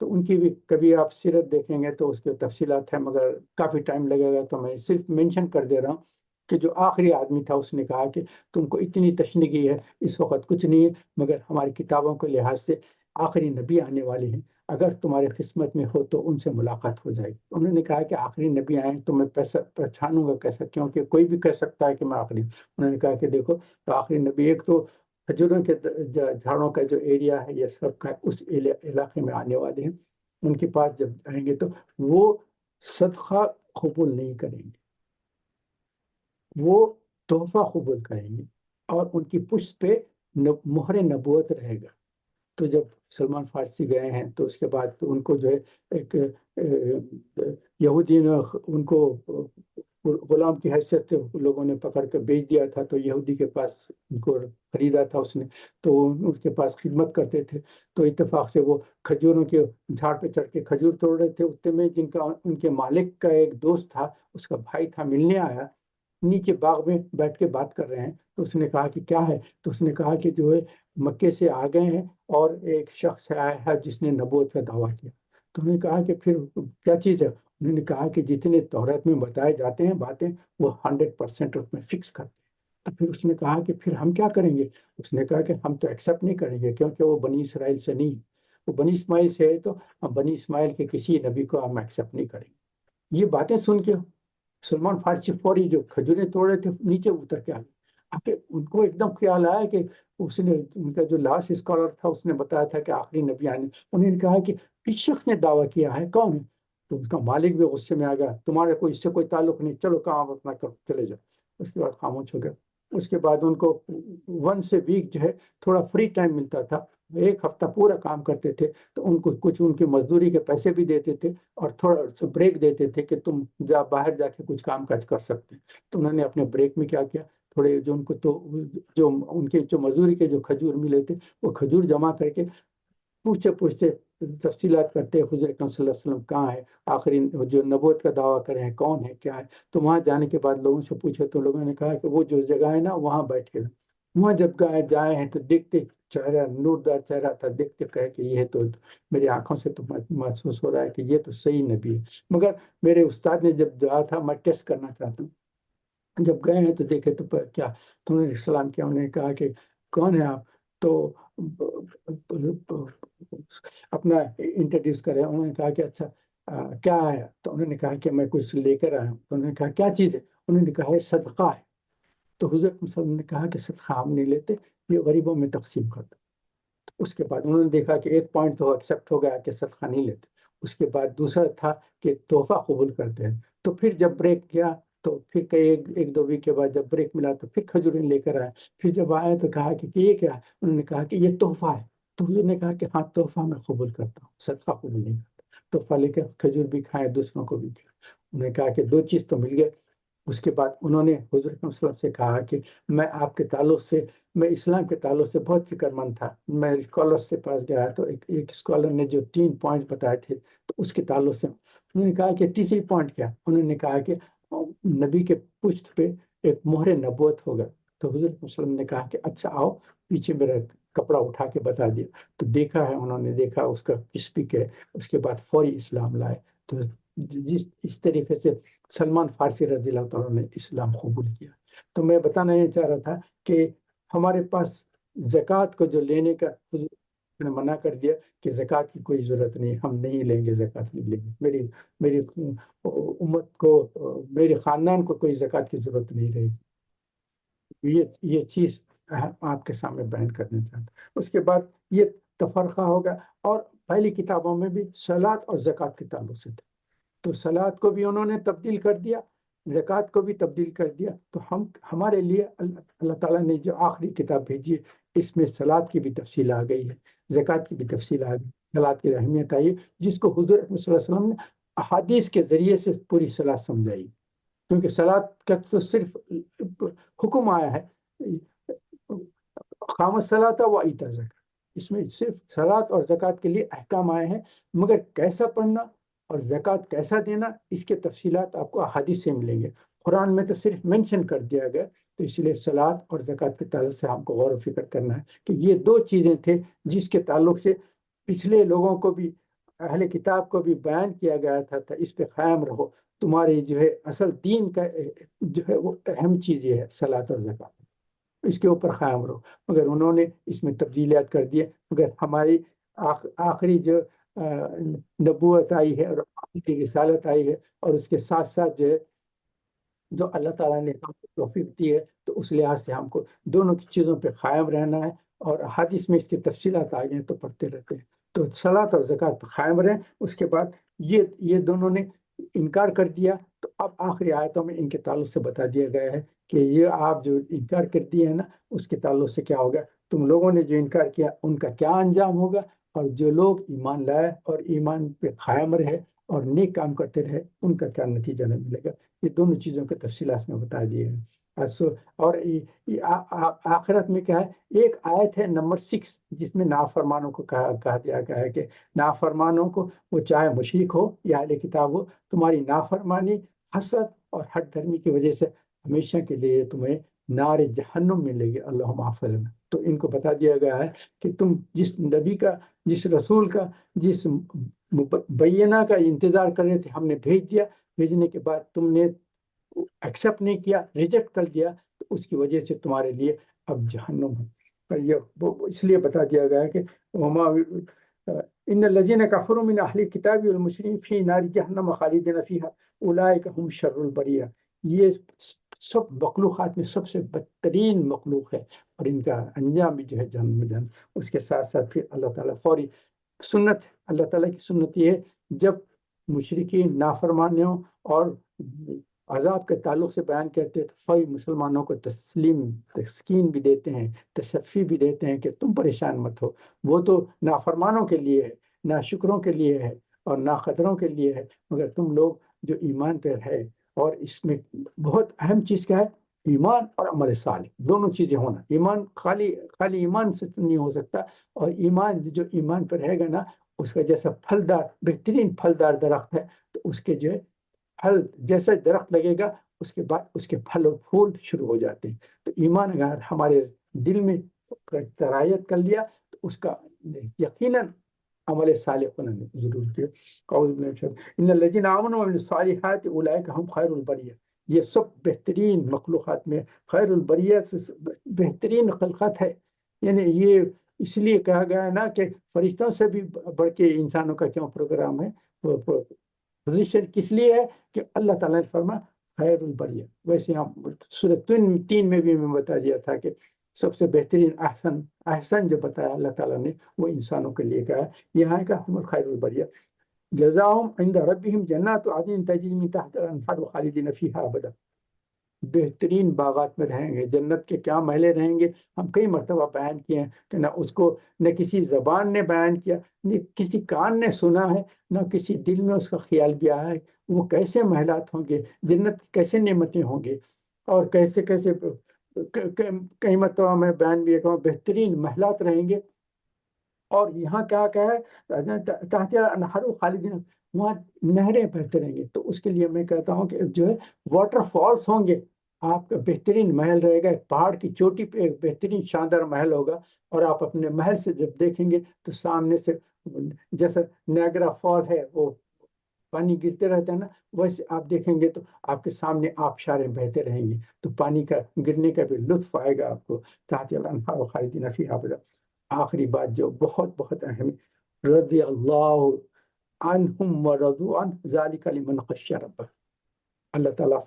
تو ان کی بھی کبھی آپ سیرت دیکھیں گے تو اس کے تفصیلات ہیں، مگر کافی ٹائم لگے گا، تو میں صرف مینشن کر دے رہا ہوں کہ جو آخری آدمی تھا اس نے کہا کہ تم کو اتنی تشنگی ہے، اس وقت کچھ نہیں ہے، مگر ہماری کتابوں کے لحاظ سے آخری نبی آنے والے ہیں، اگر تمہاری قسمت میں ہو تو ان سے ملاقات ہو جائے گی۔ انہوں نے کہا کہ آخری نبی آئے تو میں پہچانوں گا کیسا، کیونکہ کوئی بھی کہہ سکتا ہے کہ میں آخری۔ انہوں نے کہا کہ دیکھو، تو آخری نبی ایک تو کھجوروں کے جھاڑوں کا جو ایریا ہے یہ سب کا اس علاقے میں آنے والے ہیں، ان کے پاس جب آئیں گے تو وہ صدقہ قبول نہیں کریں گے، وہ تحفہ قبول کریں گے، اور ان کی پشت پہ مہر نبوت رہے گا۔ تو جب سلمان فارسی گئے ہیں تو اس کے بعد تو ان کو جو ہے ایک یہودی نے ان کو غلام کی حیثیت سے لوگوں نے پکڑ کر بیچ دیا تھا، تو یہودی کے پاس ان کو خریدا تھا اس نے، تو اس کے پاس خدمت کرتے تھے، تو اتفاق سے وہ کھجوروں کے جھاڑ پہ چڑھ کے کھجور توڑ رہے تھے، اتنے میں جن کا ان کے مالک کا ایک دوست تھا، اس کا بھائی تھا، ملنے آیا، نیچے باغ میں بیٹھ کے بات کر رہے ہیں، تو اس نے کہا کہ کیا ہے؟ تو اس نے کہا کہ جو ہے مکے سے آ گئے ہیں اور ایک شخص آیا ہے جس نے نبوت کا دعویٰ کیا۔ تو انہوں نے کہا کہ پھر کیا چیز ہے؟ انہوں نے کہا کہ جتنے تورات میں بتائے جاتے ہیں باتیں وہ 100% اس میں فکس کرتے ہیں۔ تو پھر اس نے کہا کہ پھر ہم کیا کریں گے؟ اس نے کہا کہ ہم تو ایکسیپٹ نہیں کریں گے، کیونکہ وہ بنی اسرائیل سے نہیں، وہ بنی اسماعیل سے ہے، تو ہم بنی اسماعیل کے کسی نبی کو ہم ایکسیپٹ نہیں کریں گے۔ یہ باتیں سن کے سلمان فارسی فوری جو کھجوریں توڑ رہے تھے نیچے اتر کے آ گئے۔ ان کو ایک دم خیال آیا کہ اس نے، ان کا جو لاسٹ اسکالر تھا اس نے بتایا تھا کہ آخری نبی آنے، انہوں نے کہا کہ کس شخص نے دعویٰ کیا ہے، کون ہے؟ تو اس کا مالک بھی غصے میں آ گیا، تمہارے کوئی اس سے کوئی تعلق نہیں، چلو کام اپنا کرو، چلے جاؤ۔ اس کے بعد خاموش ہو گیا۔ اس کے بعد ان کو 1 ویک جو ہے تھوڑا فری ٹائم ملتا تھا، 1 ہفتہ پورا کام کرتے تھے، تو ان کو کچھ ان کی مزدوری کے پیسے بھی دیتے تھے اور تھوڑا سا بریک دیتے تھے کہ تم باہر جا کے کچھ کام کاج کر سکتے۔ تو انہوں نے اپنے بریک میں کیا کیا، تھوڑے جو ان کو تو جو ان کے جو مزدوری کے جو کھجور ملے تھے وہ کھجور جمع کر کے پوچھتے پوچھتے تفصیلات کرتے، حضور اکرم صلی اللہ علیہ وسلم کہاں ہے، آخری جو نبوت کا دعویٰ کرے ہیں کون ہے، کیا ہے۔ تو وہاں جانے کے بعد لوگوں سے پوچھے تو لوگوں نے کہا کہ وہ جو جگہ ہے نا وہاں بیٹھے ہوئے۔ وہاں جب جائے ہیں تو دیکھتے چہرہ نوردار چہرہ تھا، دیکھتے کہے کہ یہ تو میری آنکھوں سے تو محسوس ہو رہا ہے کہ یہ تو صحیح نبی ہے، مگر میرے استاد نے جب دعا تھا میں ٹیسٹ کرنا چاہتا ہوں۔ جب گئے ہیں تو دیکھے تو کیا، تو انہوں نے سلام کیا، انہوں نے کہا کہ کون ہے آپ؟ تو اپنا انٹروڈیوس کرے، انہوں نے کہا کہ اچھا کیا ہے؟ تو انہوں نے کہا کہ میں کچھ لے کر آیا ہوں۔ تو انہوں نے کہا کیا چیز ہے؟ انہوں نے کہا ہے صدقہ ہے۔ تو حضرت صلی اللہ علیہ وسلم نے کہا کہ صدقہ ہم نہیں لیتے، یہ غریبوں میں تقسیم کر دو۔ اس کے بعد انہوں نے دیکھا کہ ایک پوائنٹ تو ایکسیپٹ ہو گیا کہ صدقہ نہیں لیتے، اس کے بعد دوسرا تھا کہ تحفہ قبول کرتے ہیں۔ تو پھر جب بریک کیا تو پھر کئی 1-2 ویک کے بعد جب بریک ملا تو پھر کھجوریں لے کر آئے۔ پھر جب آئے تو کہا کہ یہ کیا ہے؟ انہوں نے کہا کہ یہ تحفہ ہے۔ تو حضور نے کہا کہ ہاں تحفہ میں قبول کرتا ہوں، صدقہ قبول نہیں کرتا۔ تحفہ لے کر کھجور بھی کھائے، دوسروں کو بھی کھائے۔ انہوں نے کہا کہ 2 چیز تو مل گئے۔ اس کے بعد انہوں نے حضور صلی اللہ علیہ وسلم سے کہا کہ میں آپ کے تعلق سے، میں اسلام کے تعلق سے بہت فکر مند تھا، میں اسکالر سے پاس گیا تو ایک اسکالر نے جو 3 پوائنٹ بتائے تھے تو اس کے تعلق سے انہوں نے کہا کہ تیسری پوائنٹ کیا؟ انہوں نے کہا کہ نبی کے پشت پہ ایک مہر نبوت ہوگا۔ تو حضور صلی اللہ علیہ وسلم نے کہا کہ اچھا آؤ، پیچھے میرا کپڑا اٹھا کے بتا دیا۔ تو دیکھا ہے انہوں نے، دیکھا اس کا کس پہ ہے، اس کے بعد فوری اسلام لائے۔ تو اس طریقے سے سلمان فارسی رضی اللہ تعالیٰ نے اسلام قبول کیا۔ تو میں بتانا یہ چاہ رہا تھا کہ ہمارے پاس زکوٰۃ کو جو لینے کا حضور نے منع کر دیا کہ زکوٰۃ کی کوئی ضرورت نہیں، ہم نہیں لیں گے، زکوٰۃ نہیں لیں گے، میری امت کو، میرے خاندان کو کوئی زکوٰۃ کی ضرورت نہیں رہے گی۔ یہ چیز آپ کے سامنے بیان کرنا چاہتا ہوں۔ اس کے بعد یہ تفرقہ ہوگا، اور پہلی کتابوں میں بھی صلاۃ اور زکوٰۃ کے تعلق سے تھا، تو صلاۃ کو بھی انہوں نے تبدیل کر دیا، زکوٰۃ کو بھی تبدیل کر دیا۔ تو ہمارے لیے اللہ تعالیٰ نے جو آخری کتاب بھیجی ہے اس میں صلاۃ کی بھی تفصیل آ گئی ہے، زکوٰۃ کی بھی تفصیل آ گئی، صلاۃ کی اہمیت آئی ہے، جس کو حضور صلی اللہ علیہ وسلم نے احادیث کے ذریعے سے پوری صلاۃ سمجھائی، کیونکہ صلاۃ کا تو صرف حکم آیا ہے، قامت الصلاۃ و ایتاء الزکوٰۃ، اس میں صرف صلاۃ اور زکوٰۃ کے لیے احکام آئے ہیں، مگر کیسا پڑھنا اور زکوٰۃ کیسا دینا اس کے تفصیلات آپ کو احادیث سے ملیں گے۔ قرآن میں تو صرف مینشن کر دیا گیا، تو اس لیے صلاۃ اور زکوٰۃ کے تعلق سے ہم کو غور و فکر کرنا ہے کہ یہ 2 چیزیں تھے جس کے تعلق سے پچھلے لوگوں کو بھی اہل کتاب کو بھی بیان کیا گیا تھا اس پہ قائم رہو، تمہاری جو ہے اصل دین کا جو ہے وہ اہم چیز یہ ہے صلاۃ اور زکوٰۃ، اس کے اوپر قائم رہو۔ مگر انہوں نے اس میں تبدیلیات کر دیے، مگر ہماری آخری جو نبوت آئی ہے اور آخری رسالت آئی ہے، اور اس کے ساتھ ساتھ جو ہے جو اللہ تعالیٰ نے ہم کو توفیق دی ہے، تو اس لحاظ سے ہم کو دونوں کی چیزوں پہ قائم رہنا ہے، اور حدیث میں اس کی تفصیلات آ گئی ہیں تو پڑھتے رہتے ہیں۔ تو صلاۃ اور زکوٰۃ پہ قائم رہیں۔ اس کے بعد یہ دونوں نے انکار کر دیا، تو اب آخری آیتوں میں ان کے تعلق سے بتا دیا گیا ہے کہ یہ آپ جو انکار کر دیے ہیں نا، اس کے تعلق سے کیا ہوگا، تم لوگوں نے جو انکار کیا ان کا کیا انجام ہوگا، اور جو لوگ ایمان لائے اور ایمان پہ قائم رہے اور نیک کام کرتے رہے ان کا کیا نتیجہ ملے گا۔ یہ دونوں چیزوں کے تفصیلات میں بتا دیے ہیں۔ اور آخرت میں کیا ہے، ایک آیت ہے نمبر 6 جس میں نافرمانوں کو کہا دیا گیا ہے کہ نافرمانوں کو، وہ چاہے مشرک ہو یا اہل کتاب ہو، تمہاری نافرمانی، حسد اور ہٹ دھرمی کی وجہ سے ہمیشہ کے لیے تمہیں نار جہنم ملے گی، اللہم احفظنا۔ تو ان کو بتا دیا گیا ہے کہ تم جس نبی کا، جس رسول کا، جس بینہ کا انتظار کر رہے تھے، ہم نے بھیج دیا، بھیجنے کے بعد تم نے ایکسیپٹ نہیں کیا، ریجیکٹ کر دیا، تو اس کی وجہ سے تمہارے لیے اب جہنم ہے۔ اور یہ اس لیے بتا دیا گیا ہے کہ وما ان الذین کفروا من اہل الکتاب والمشرکین فی نار جہنم خالدین فیہا اولئک هم شر البریہ۔ یہ سب مخلوقات میں سب سے بدترین مخلوق ہے، اور ان کا انجام بھی جو ہے جہنم میں جانا۔ اس کے ساتھ ساتھ پھر اللہ تعالیٰ فوری سنت، اللہ تعالیٰ کی سنت یہ ہے، جب مشرکین نافرمانیوں اور عذاب کے تعلق سے بیان کرتے ہیں تو فوری مسلمانوں کو تسکین بھی دیتے ہیں، تشفی بھی دیتے ہیں کہ تم پریشان مت ہو، وہ تو نافرمانوں کے لیے ہے، ناشکروں کے لیے ہے اور ناقدروں کے لیے ہے، مگر تم لوگ جو ایمان پر ہے، اور اس میں بہت اہم چیز کیا ہے، ایمان اور عمل صالح دونوں چیزیں ہونا۔ ایمان خالی ایمان سے نہیں ہو سکتا، اور ایمان جو ایمان پر رہے گا نا، اس کا جیسا پھلدار، بہترین پھلدار درخت ہے، تو اس کے جو ہے پھل جیسے درخت لگے گا، اس کے بعد اس کے پھل اور پھول شروع ہو جاتے ہیں۔ تو ایمان اگر ہمارے دل میں ترایت کر لیا تو اس کا یقیناً عمل صالح ہونا ضرور ہے۔ ان الذین آمنوا وعملوا الصالحات اولئک هم خیر البریہ۔ یہ سب بہترین مخلوقات میں خیر البریہ سے بہترین خلقت ہے، یعنی یہ اس لیے کہا گیا ہے نا کہ فرشتوں سے بھی بڑھ کے انسانوں کا کیوں پروگرام ہے، پوزیشن کس لیے ہے کہ اللہ تعالیٰ نے فرما خیر البریہ۔ ویسے ہم سورۃ 3 میں بھی میں بتا دیا تھا کہ سب سے بہترین احسن جو بتایا اللہ تعالیٰ نے وہ انسانوں کے لیے کہا ہے، یہاں کا ہم خیر البریہ۔ جزاؤہم عند ربہم جنات عدن تجری من تحتہا الانہار خالدین فیہا ابدا۔ بہترین باغات میں رہیں گے، جنت کے کیا محلے رہیں گے، ہم کئی مرتبہ بیان کیے ہیں کہ نہ اس کو نہ کسی زبان نے بیان کیا، نہ کسی کان نے سنا ہے، نہ کسی دل میں اس کا خیال بھی آیا ہے، وہ کیسے محلات ہوں گے، جنت کی کیسے نعمتیں ہوں گے، اور کیسے کئی مرتبہ میں بیان بھی کہوں بہترین محلات رہیں گے۔ اور یہاں کیا ہے، تحت انہار خالدین، وہاں نہریں بہتے رہیں گے۔ تو اس کے لیے میں کہتا ہوں کہ جو ہے واٹر فالز ہوں گے، آپ کا بہترین محل رہے گا، ایک پہاڑ کی چوٹی پہ ایک بہترین شاندار محل ہوگا، اور آپ اپنے محل سے جب دیکھیں گے تو سامنے سے جیسا نیاگرا فال ہے وہ پانی گرتے رہتا ہے نا، ویسے آپ دیکھیں گے تو آپ کے سامنے آبشاریں بہتے رہیں گے، تو پانی کا گرنے کا بھی لطف آئے گا آپ کو۔ تحت الانہار خالدین فیہا ابدا۔ آخری بات جو بہت بہت اہم ہے، رضی اللہ عنہم ورضوا عنہ ذالک لمن خشی ربہ۔ اللہ تعالیٰ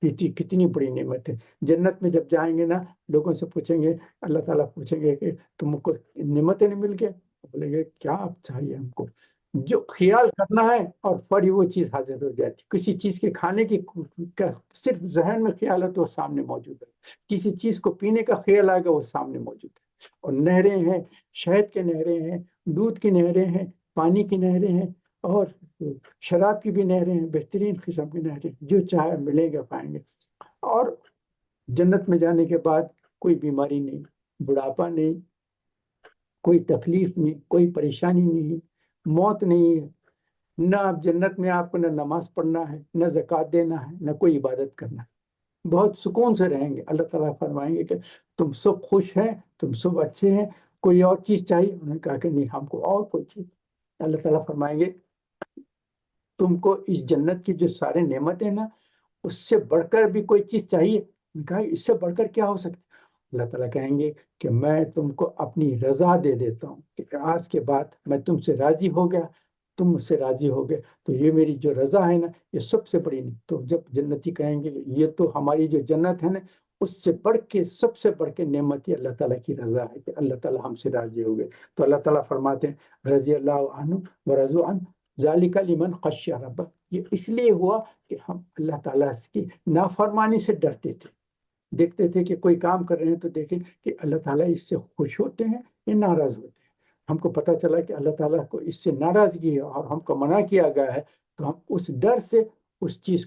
کتنی بڑی نعمت ہے۔ جنت میں جب جائیں گے نا، لوگوں سے پوچھیں گے، اللہ تعالیٰ پوچھیں گے کہ تم کو نعمتیں نہیں مل گئے، بولیں گے کیا اب چاہیے ہم کو، جو خیال کرنا ہے اور فوری وہ چیز حاضر ہو جاتی، کسی چیز کے کھانے کی صرف ذہن میں خیال ہے تو وہ سامنے موجود ہے، کسی چیز کو پینے کا خیال آئے گا وہ سامنے موجود ہے۔ اور نہریں ہیں، شہد کے نہریں ہیں، دودھ کی نہریں ہیں، پانی کی نہریں ہیں، اور شراب کی بھی نہریں ہیں، بہترین قسم کی نہریں، جو چاہے ملیں گے پائیں گے۔ اور جنت میں جانے کے بعد کوئی بیماری نہیں، بڑھاپا نہیں، کوئی تکلیف نہیں، کوئی پریشانی نہیں، موت نہیں ہے، نہ آپ جنت میں آپ کو نہ نماز پڑھنا ہے، نہ زکوٰۃ دینا ہے، نہ کوئی عبادت کرنا ہے، بہت سکون سے رہیں گے۔ اللہ تعالیٰ فرمائیں گے کہ تم سب خوش ہیں، تم سب اچھے ہیں، کوئی اور چیز چاہیے؟ انہوں نے کہا کہ نہیں، ہم کو اور کوئی چیز اللہ تعالیٰ فرمائیں گے تم کو اس جنت کی جو سارے نعمتیں ہیں نا اس سے بڑھ کر بھی کوئی چیز چاہیے؟ کہا اس سے بڑھ کر کیا ہو سکتا؟ اللہ تعالیٰ کہیں گے کہ میں تم کو اپنی رضا دے دیتا ہوں کہ آج کے بعد میں تم سے راضی ہو گیا، تم مجھ سے راضی ہو گئے، تو یہ میری جو رضا ہے نا یہ سب سے بڑی نہیں۔ تو جب جنتی کہیں گے یہ تو ہماری جو جنت ہے نا اس سے بڑھ کے سب سے بڑھ کے نعمت یہ اللہ تعالیٰ کی رضا ہے کہ اللہ تعالیٰ ہم سے راضی ہو گئے۔ تو اللہ تعالیٰ فرماتے ہیں رضی اللہ عنہ ورضوا عنہ ذالک لمن خشی ربہ، یہ اس لیے ہوا کہ ہم اللہ تعالیٰ کی نافرمانی سے ڈرتے تھے، دیکھتے تھے کہ کوئی کام کر رہے ہیں تو دیکھیں کہ اللہ تعالیٰ اس سے خوش ہوتے ہیں یا ناراض ہوتے ہیں۔ ہم کو پتہ چلا کہ اللہ تعالیٰ کو اس سے ناراضگی ہے اور ہم کو منع کیا گیا ہے، تو ہم اس ڈر سے اس چیز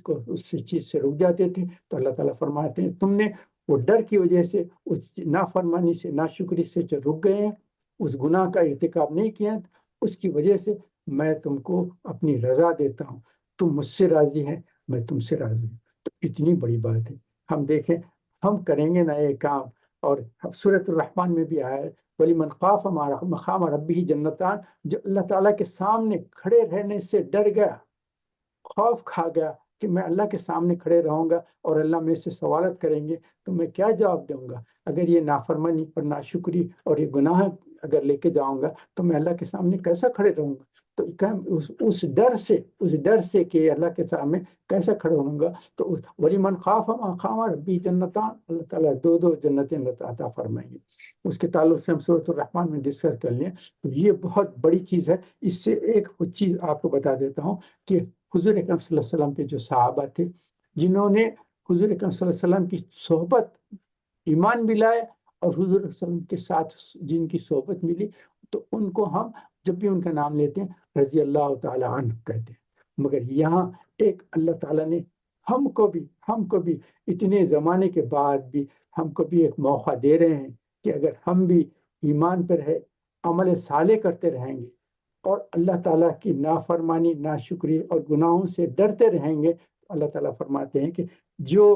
سے رک جاتے تھے۔ تو اللہ تعالیٰ فرماتے ہیں تم نے وہ ڈر کی وجہ سے اس نافرمانی سے ناشکری سے جو رک گئے ہیں، اس گناہ کا ارتکاب نہیں کیا، اس کی وجہ سے میں تم کو اپنی رضا دیتا ہوں، تم مجھ سے راضی ہیں، میں تم سے راضی ہوں۔ تو اتنی بڑی بات ہے۔ ہم دیکھیں ہم کریں گے نا یہ کام، اور سورۃ الرحمن میں بھی آیا ہے وَلِمَنْ خَافَ مَقَامَ رَبِّهِ جنتان، جو اللہ تعالیٰ کے سامنے کھڑے رہنے سے ڈر گیا، خوف کھا گیا کہ میں اللہ کے سامنے کھڑے رہوں گا اور اللہ میرے سے سوالت کریں گے تو میں کیا جواب دوں گا؟ اگر یہ نافرمانی اور ناشکری اور یہ گناہ اگر لے کے جاؤں گا تو میں اللہ کے سامنے کیسا کھڑے رہوں گا؟ تو اس ڈر سے کہ اللہ کے سامنے کیسا کھڑے ہوں گا، تو وَلِمَنْ خَافَ مَقَامَ رَبِّهِ جنتان، اللہ تعالیٰ دو جنتیں عطا فرمائیں گے۔ اس کے تعلق سے ہم سورۃ الرحمن میں ڈسکس کر لیں تو یہ بہت بڑی چیز ہے۔ اس سے ایک چیز آپ کو بتا دیتا ہوں کہ حضور اکرم صلی اللہ علیہ وسلم کے جو صحابہ تھے جنہوں نے حضور اکرم صلی اللہ علیہ وسلم کی صحبت ایمان بھی لائے، اور حضور صلی اللہ علیہ وسلم کے ساتھ جن کی صحبت ملی تو ان کو ہم جب بھی ان کا نام لیتے ہیں رضی اللہ تعالی عنہ کہتے ہیں۔ مگر یہاں ایک اللہ تعالیٰ نے ہم کو بھی اتنے زمانے کے بعد بھی ہم کو بھی ایک موقع دے رہے ہیں کہ اگر ہم بھی ایمان پر ہے عمل صالح کرتے رہیں گے اور اللہ تعالیٰ کی نافرمانی ناشکری اور گناہوں سے ڈرتے رہیں گے، تو اللہ تعالیٰ فرماتے ہیں کہ جو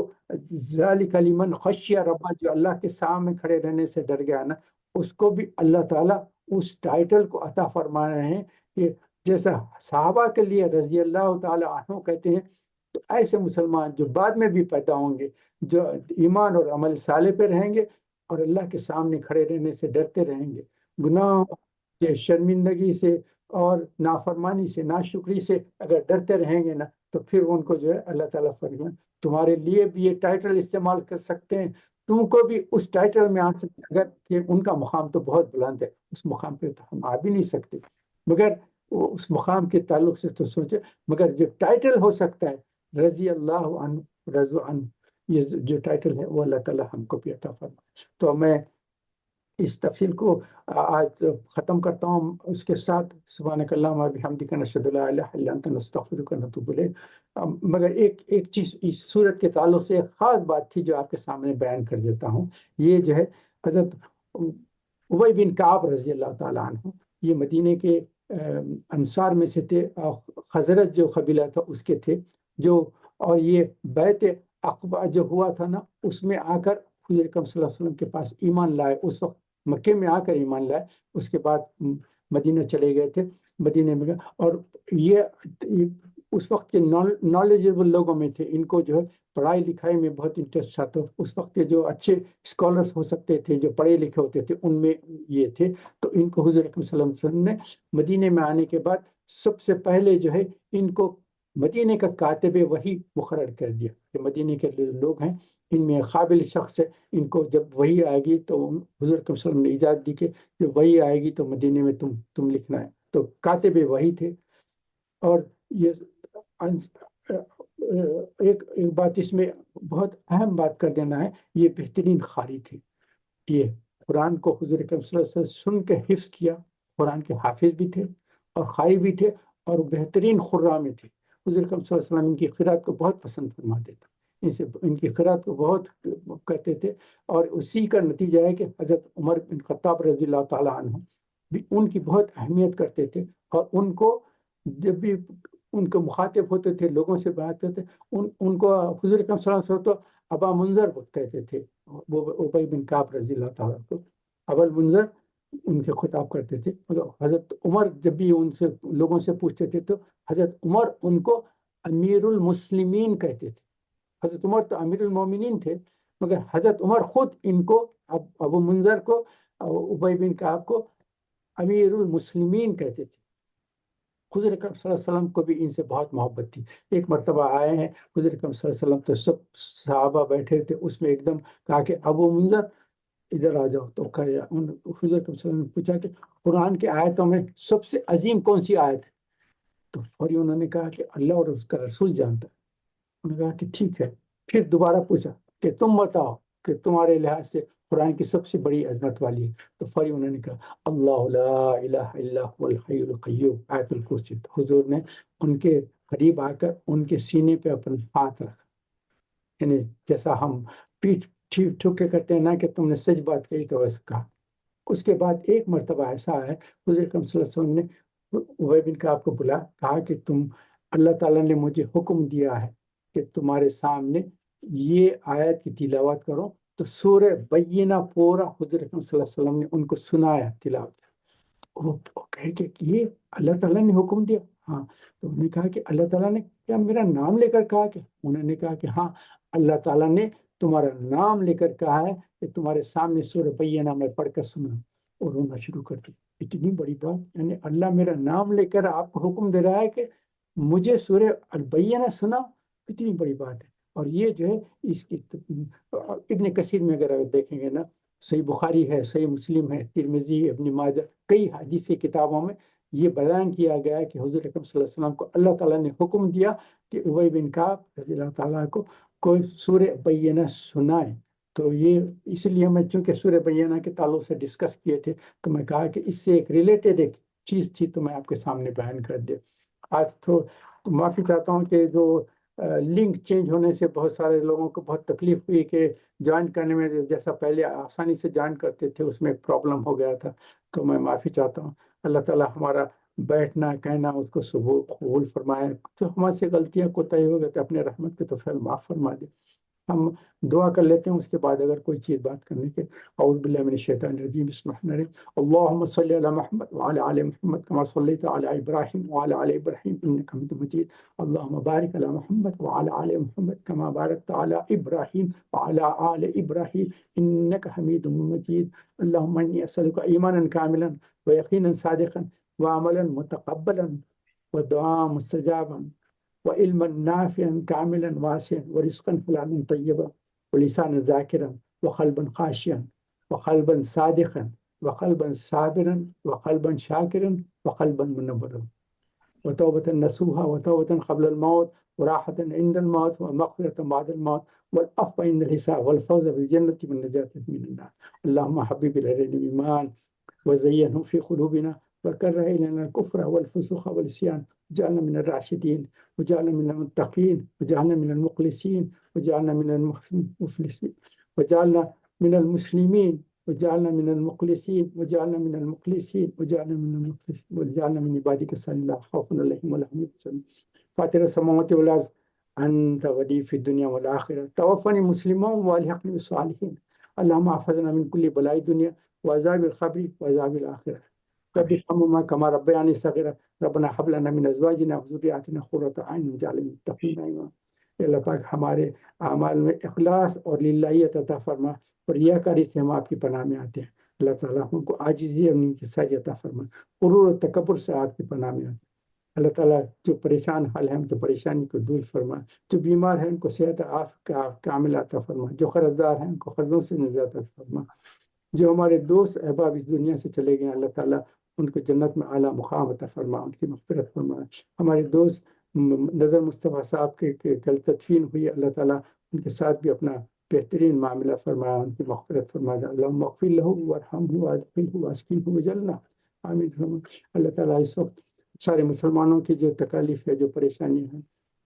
ذالک لمن خشی ربہ، جو اللہ کے سامنے کھڑے رہنے سے ڈر گیا نا، اس کو بھی اللہ تعالیٰ اس ٹائٹل کو عطا فرما رہے ہیں کہ جیسا صحابہ کے لیے رضی اللہ تعالی عنہ کہتے ہیں، تو ایسے مسلمان جو بعد میں بھی پیدا ہوں گے، جو ایمان اور عمل صالح پہ رہیں گے اور اللہ کے سامنے کھڑے رہنے سے ڈرتے رہیں گے، گناہ کے شرمندگی سے اور نافرمانی سے ناشکری سے اگر ڈرتے رہیں گے نا، تو پھر ان کو جو ہے اللہ تعالیٰ فرمائے تمہارے لیے بھی یہ ٹائٹل استعمال کر سکتے ہیں، تم کو بھی اس ٹائٹل میں آ سکتے ہیں۔ اگر کہ ان کا مقام تو بہت بلند ہے، اس مقام پہ تو ہم آ بھی نہیں سکتے، مگر اس مقام کے تعلق سے تو سوچے، مگر جو ٹائٹل ہو سکتا ہے رضی اللہ عنہ رضو عنہ، یہ جو ٹائٹل ہے وہ اللہ تعالیٰ ہم کو بھی عطا فرمائے۔ تو میں اس تفصیل کو آج ختم کرتا ہوں، اس کے ساتھ سبحانک اللہم و بحمدک نشہد لا الہ الا انت نستغفرک ونتوب الیک۔ مگر ایک چیز اس صورت کے تعلق سے ایک خاص بات تھی جو آپ کے سامنے بیان کر دیتا ہوں۔ یہ جو ہے حضرت ابی بن کعب رضی اللہ تعالیٰ عنہ، یہ مدینے کے انصار میں سے تھے، خزرج جو قبیلہ تھا اس کے تھے، اور یہ بیعت عقبہ جو ہوا تھا نا اس میں آ کر حضور اکرم صلی اللہ علیہ وسلم کے پاس ایمان لائے، اس وقت مکے میں آ کر ایمان لائے، اس کے بعد مدینہ چلے گئے تھے، مدینہ میں گئے، اور یہ اس وقت کے نالجیبل لوگوں میں تھے، ان کو جو ہے پڑھائی لکھائی میں بہت انٹرسٹ تھا، تو اس وقت کے جو اچھے اسکالرس ہو سکتے تھے، جو پڑھے لکھے ہوتے تھے، ان میں یہ تھے۔ تو ان کو حضور اکرم صلی اللہ علیہ وسلم نے مدینہ میں آنے کے بعد سب سے پہلے جو ہے ان کو مدینہ کا کاتب وحی مقرر کر دیا کہ مدینہ کے لوگ ہیں، ان میں قابل شخص ہے، ان کو جب وحی آئے گی تو حضور صلی اللہ علیہ وسلم نے اجازت دی کہ جب وحی آئے گی تو مدینہ میں تم لکھنا ہے، تو کاتب وحی تھے۔ اور یہ ایک بات اس میں بہت اہم بات کر دینا ہے، یہ بہترین قاری تھے، یہ قرآن کو حضور اکرم صلی اللہ علیہ وسلم سن کے حفظ کیا، قرآن کے حافظ بھی تھے اور قاری بھی تھے اور بہترین قراء میں تھے۔ حضور اکرم صلی اللہ علیہ وسلم ان کی قرأت کو بہت پسند فرماتے تھے، ان کی قرأت کو بہت کہتے تھے، اور اسی کا نتیجہ ہے کہ حضرت عمر بن خطاب رضی اللہ تعالیٰ عنہ بھی ان کی بہت اہمیت کرتے تھے، اور ان کو جب بھی ان کو مخاطب ہوتے تھے، لوگوں سے بات کرتے، ان کو حضور اکرم صلی اللہ علیہ وسلم تو ابا منظر کہتے تھے، وہ ابی بن کعب رضی اللہ تعالیٰ کو ابا المنظر، ان کے خطاب کرتے تھے، مگر حضرت عمر جب بھی ان سے لوگوں سے پوچھتے تھے تو حضرت عمر ان کو امیر المسلمین کہتے تھے۔ حضرت عمر تو امیر المومنین تھے، مگر حضرت عمر خود ان کو ابو منذر کو، ابی بن کعب کو امیر المسلمین کہتے تھے۔ حضور اکرم صلی اللہ علیہ وسلم کو بھی ان سے بہت محبت تھی۔ ایک مرتبہ آئے ہیں حضور اکرم صلی اللہ علیہ وسلم، تو سب صحابہ بیٹھے تھے، اس میں ایک دم کہا کہ ابو منذر ادھر آ جاؤ، تو حضور اکرم صلی اللہ علیہ وسلم نے پوچھا کہ قرآن کی آیتوں میں سب سے عظیم کون سی آیت ہے؟ تو فوری انہوں نے کہا کہ اللہ اور اس کا رسول جانتا ہے۔ انہوں نے کہا کہ ٹھیک ہے۔ پھر دوبارہ پوچھا کہ تم بتاؤ کہ تمہارے لحاظ سے قرآن کی سب سے بڑی عظمت والی ہے؟ تو فوری انہوں نے کہا اللہ لا الہ الا هو الحی القیوم، آیت الکرسی۔ تو حضور نے ان کے قریب آ کر ان کے سینے پہ اپنا ہاتھ رکھا، یعنی جیسا ہم پیٹھ ٹھوک کے کرتے ہیں نا کہ تم نے سچ بات کہی، تو ویسا کہا۔ اس کے بعد ایک مرتبہ ایسا ہے حضور اکرم صلی اللہ علیہ وسلم نے ابی بن کعب کو بلا، کہا کہ تم، اللہ تعالیٰ نے مجھے حکم دیا ہے کہ تمہارے سامنے یہ آیت کی تلاوت کرو۔ تو سورہ بینہ پورا حضور اکرم صلی اللہ علیہ وسلم نے ان کو سنایا تلاوت۔ وہ کہے کہ یہ اللہ تعالیٰ نے حکم دیا؟ ہاں۔ تو انہوں نے کہا کہ اللہ تعالیٰ نے کیا میرا نام لے کر کہا؟ کہ انہوں نے کہا کہ ہاں، اللہ تعالیٰ نے تمہارا نام لے کر کہا ہے کہ تمہارے سامنے سورہ بینہ میں پڑھ کر سنا، اور رونا شروع کر دی۔ اتنی بڑی بات، یعنی اللہ میرا نام لے کر آپ کو حکم دے رہا ہے کہ مجھے سورہ البینہ سنا، کتنی بڑی بات ہے۔ اور یہ جو ہے اس کی ابن کثیر میں اگر دیکھیں گے نا، صحیح بخاری ہے، صحیح مسلم ہے، ترمذی، ابن ماجہ، کئی حدیثی کتابوں میں یہ بیان کیا گیا ہے کہ حضور اکرم صلی اللہ علیہ وسلم کو اللہ تعالیٰ نے حکم دیا کہ ابی بن کعب رضی اللہ تعالیٰ کو کوئی سورہ بینہ سنائے۔ تو یہ اس لیے میں چونکہ سورہ بینہ کے تعلق سے ڈسکس کیے تھے، تو میں کہا کہ اس سے ایک ریلیٹڈ ایک چیز تھی، تو میں آپ کے سامنے بیان کر دیا۔ آج تو معافی چاہتا ہوں کہ جو لنک چینج ہونے سے بہت سارے لوگوں کو بہت تکلیف ہوئی کہ جوائن کرنے میں جیسا پہلے آسانی سے جوائن کرتے تھے اس میں پرابلم ہو گیا تھا، تو میں معافی چاہتا ہوں۔ اللہ تعالیٰ ہمارا بیٹھنا کہنا اس کو قبول فرمائے، جو ہمارے سے غلطیاں کوتاہی ہو گئے تو اپنے رحمت کے تو پھر معاف فرما دے۔ ہم دعا کر لیتے ہیں، اس کے بعد اگر کوئی چیز بات کرنے کے۔ اعوذ باللہ من الشیطان الرجیم، بسم اللہ الرحمن الرحیم، اللہم صلی علی محمد وعلی آل محمد کما صلیت علی ابراہیم وعلی آل ابراہیم انک حمید مجید، اللہم بارک علی محمد وعلی آل محمد کما بارکت علی ابراہیم وعلی آل ابراہیم انک حمید مجید، اللہم انی اسألک ایمانا کاملا ویقینا صادقا وعملا متقبلا ودعاء مستجابا وعلما نافعا كاملا واسعا ورزقا حلالا طيبا ولسانا ذاكرا وقلبا خاشعا وقلبا صادقا وقلبا صابرا وقلبا شاكرا وقلبا منبرا وتوبة نصوحا وتوبة قبل الموت وراحة عند الموت ومغفرة بعد الموت والعفو عند الحساب والفوز بالجنة والنجاة من النار، اللهم حبب إلينا الإيمان وزينه في قلوبنا وكره إلينا الكفر والفسوق والعصيان، وجعلنا من الراشدين وجعلنا من المتقين وجعلنا من المخلصين وجعلنا من المفلسين وجعلنا من المسلمين وجعلنا من المخلصين وجعلنا من المخلصين وجعلنا من المخلصين وجعلنا من عبادك الصالحين لا خوف عليهم ولا هم يحزنون، فاطر السماوات والأرض أنت ولي في الدنيا والآخرة، توفني مسلما والحقني بالصالحين، اللهم احفظنا من كل بلاء الدنيا وعذاب القبر وعذاب الآخرة، رب ارحمهما كما ربياني صغيرا، ربنا هب لنا من ازواجنا وذرياتنا قرة اعین واجعلنا للمتقین اماما۔ اللہ پاک ہمارے اعمال میں اخلاص اور للہیت عطا فرما، اور ریاکاری سے ہم آپ کی پناہ میں آتے ہیں۔ اللہ تعالیٰ ہم کو عاجزی اور انکساری عطا فرما، غرور اور تکبر سے آپ کی پناہ میں آتے ہیں۔ اللہ تعالیٰ جو پریشان حال ہے ان کی پریشانی کو دور فرما، جو بیمار ہیں ان کو صحت کامل عطا فرما، جو قرض دار ہیں ان کو قرضوں سے نجات عطا فرما، جو ہمارے دوست احباب اس دنیا سے چلے گئے اللہ تعالیٰ ان کو جنت میں اعلیٰ مقام عطا فرما، ان کی مغفرت فرما۔ ہمارے دوست نظر مصطفیٰ صاحب کے کل تدفین ہوئی، اللہ تعالیٰ ان کے ساتھ بھی اپنا بہترین معاملہ فرمایا، ان کی مغفرت فرما دے، اللہم اغفر لہ وارحمہ وادخلہ واسکنہ وجنہ، آمین۔ اللہ تعالیٰ اس وقت سارے مسلمانوں کی جو تکالیف ہے، جو پریشانی ہے،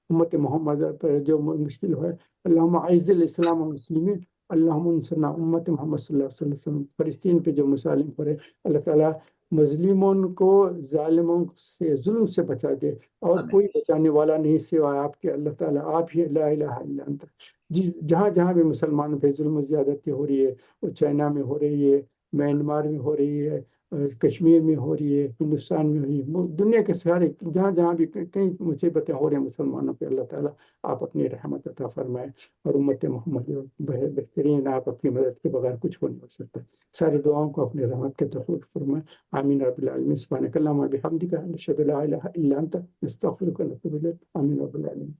امت محمد پر جو مشکل ہے، اللہم اعز الاسلام والمسلمین، اللہم انصرنا امت محمد صلی اللہ علیہ وسلم۔ فلسطین پہ جو مسالم پر ہے، اللہ تعالیٰ مظلوموں کو ظالموں سے ظلم سے بچا دے، اور کوئی بچانے والا نہیں سوائے آپ کے، اللہ تعالیٰ آپ ہی لا الہ الا انت۔ جہاں جہاں بھی مسلمانوں پہ ظلم و زیادتی ہو رہی ہے، وہ چائنا میں ہو رہی ہے، میانمار میں ہو رہی ہے، کشمیر میں ہو رہی ہے، ہندوستان میں ہو رہی ہے، دنیا کے سارے جہاں جہاں بھی کئی مصیبتیں ہو رہی ہیں مسلمانوں پہ، اللہ تعالیٰ آپ اپنی رحمت عطا فرمائے، اور امت محمد بہترین، آپ اپنی مدد کے بغیر کچھ ہو نہیں ہو سکتا. ساری دعاؤں کو اپنے رحمت کے تحفظ فرمائے. آمین رب العالمین. سبحانک اللہم و بحمدک، نشہد لا الہ الا انت، نستغفرک و نتوب الیک. آمین رب العالمین.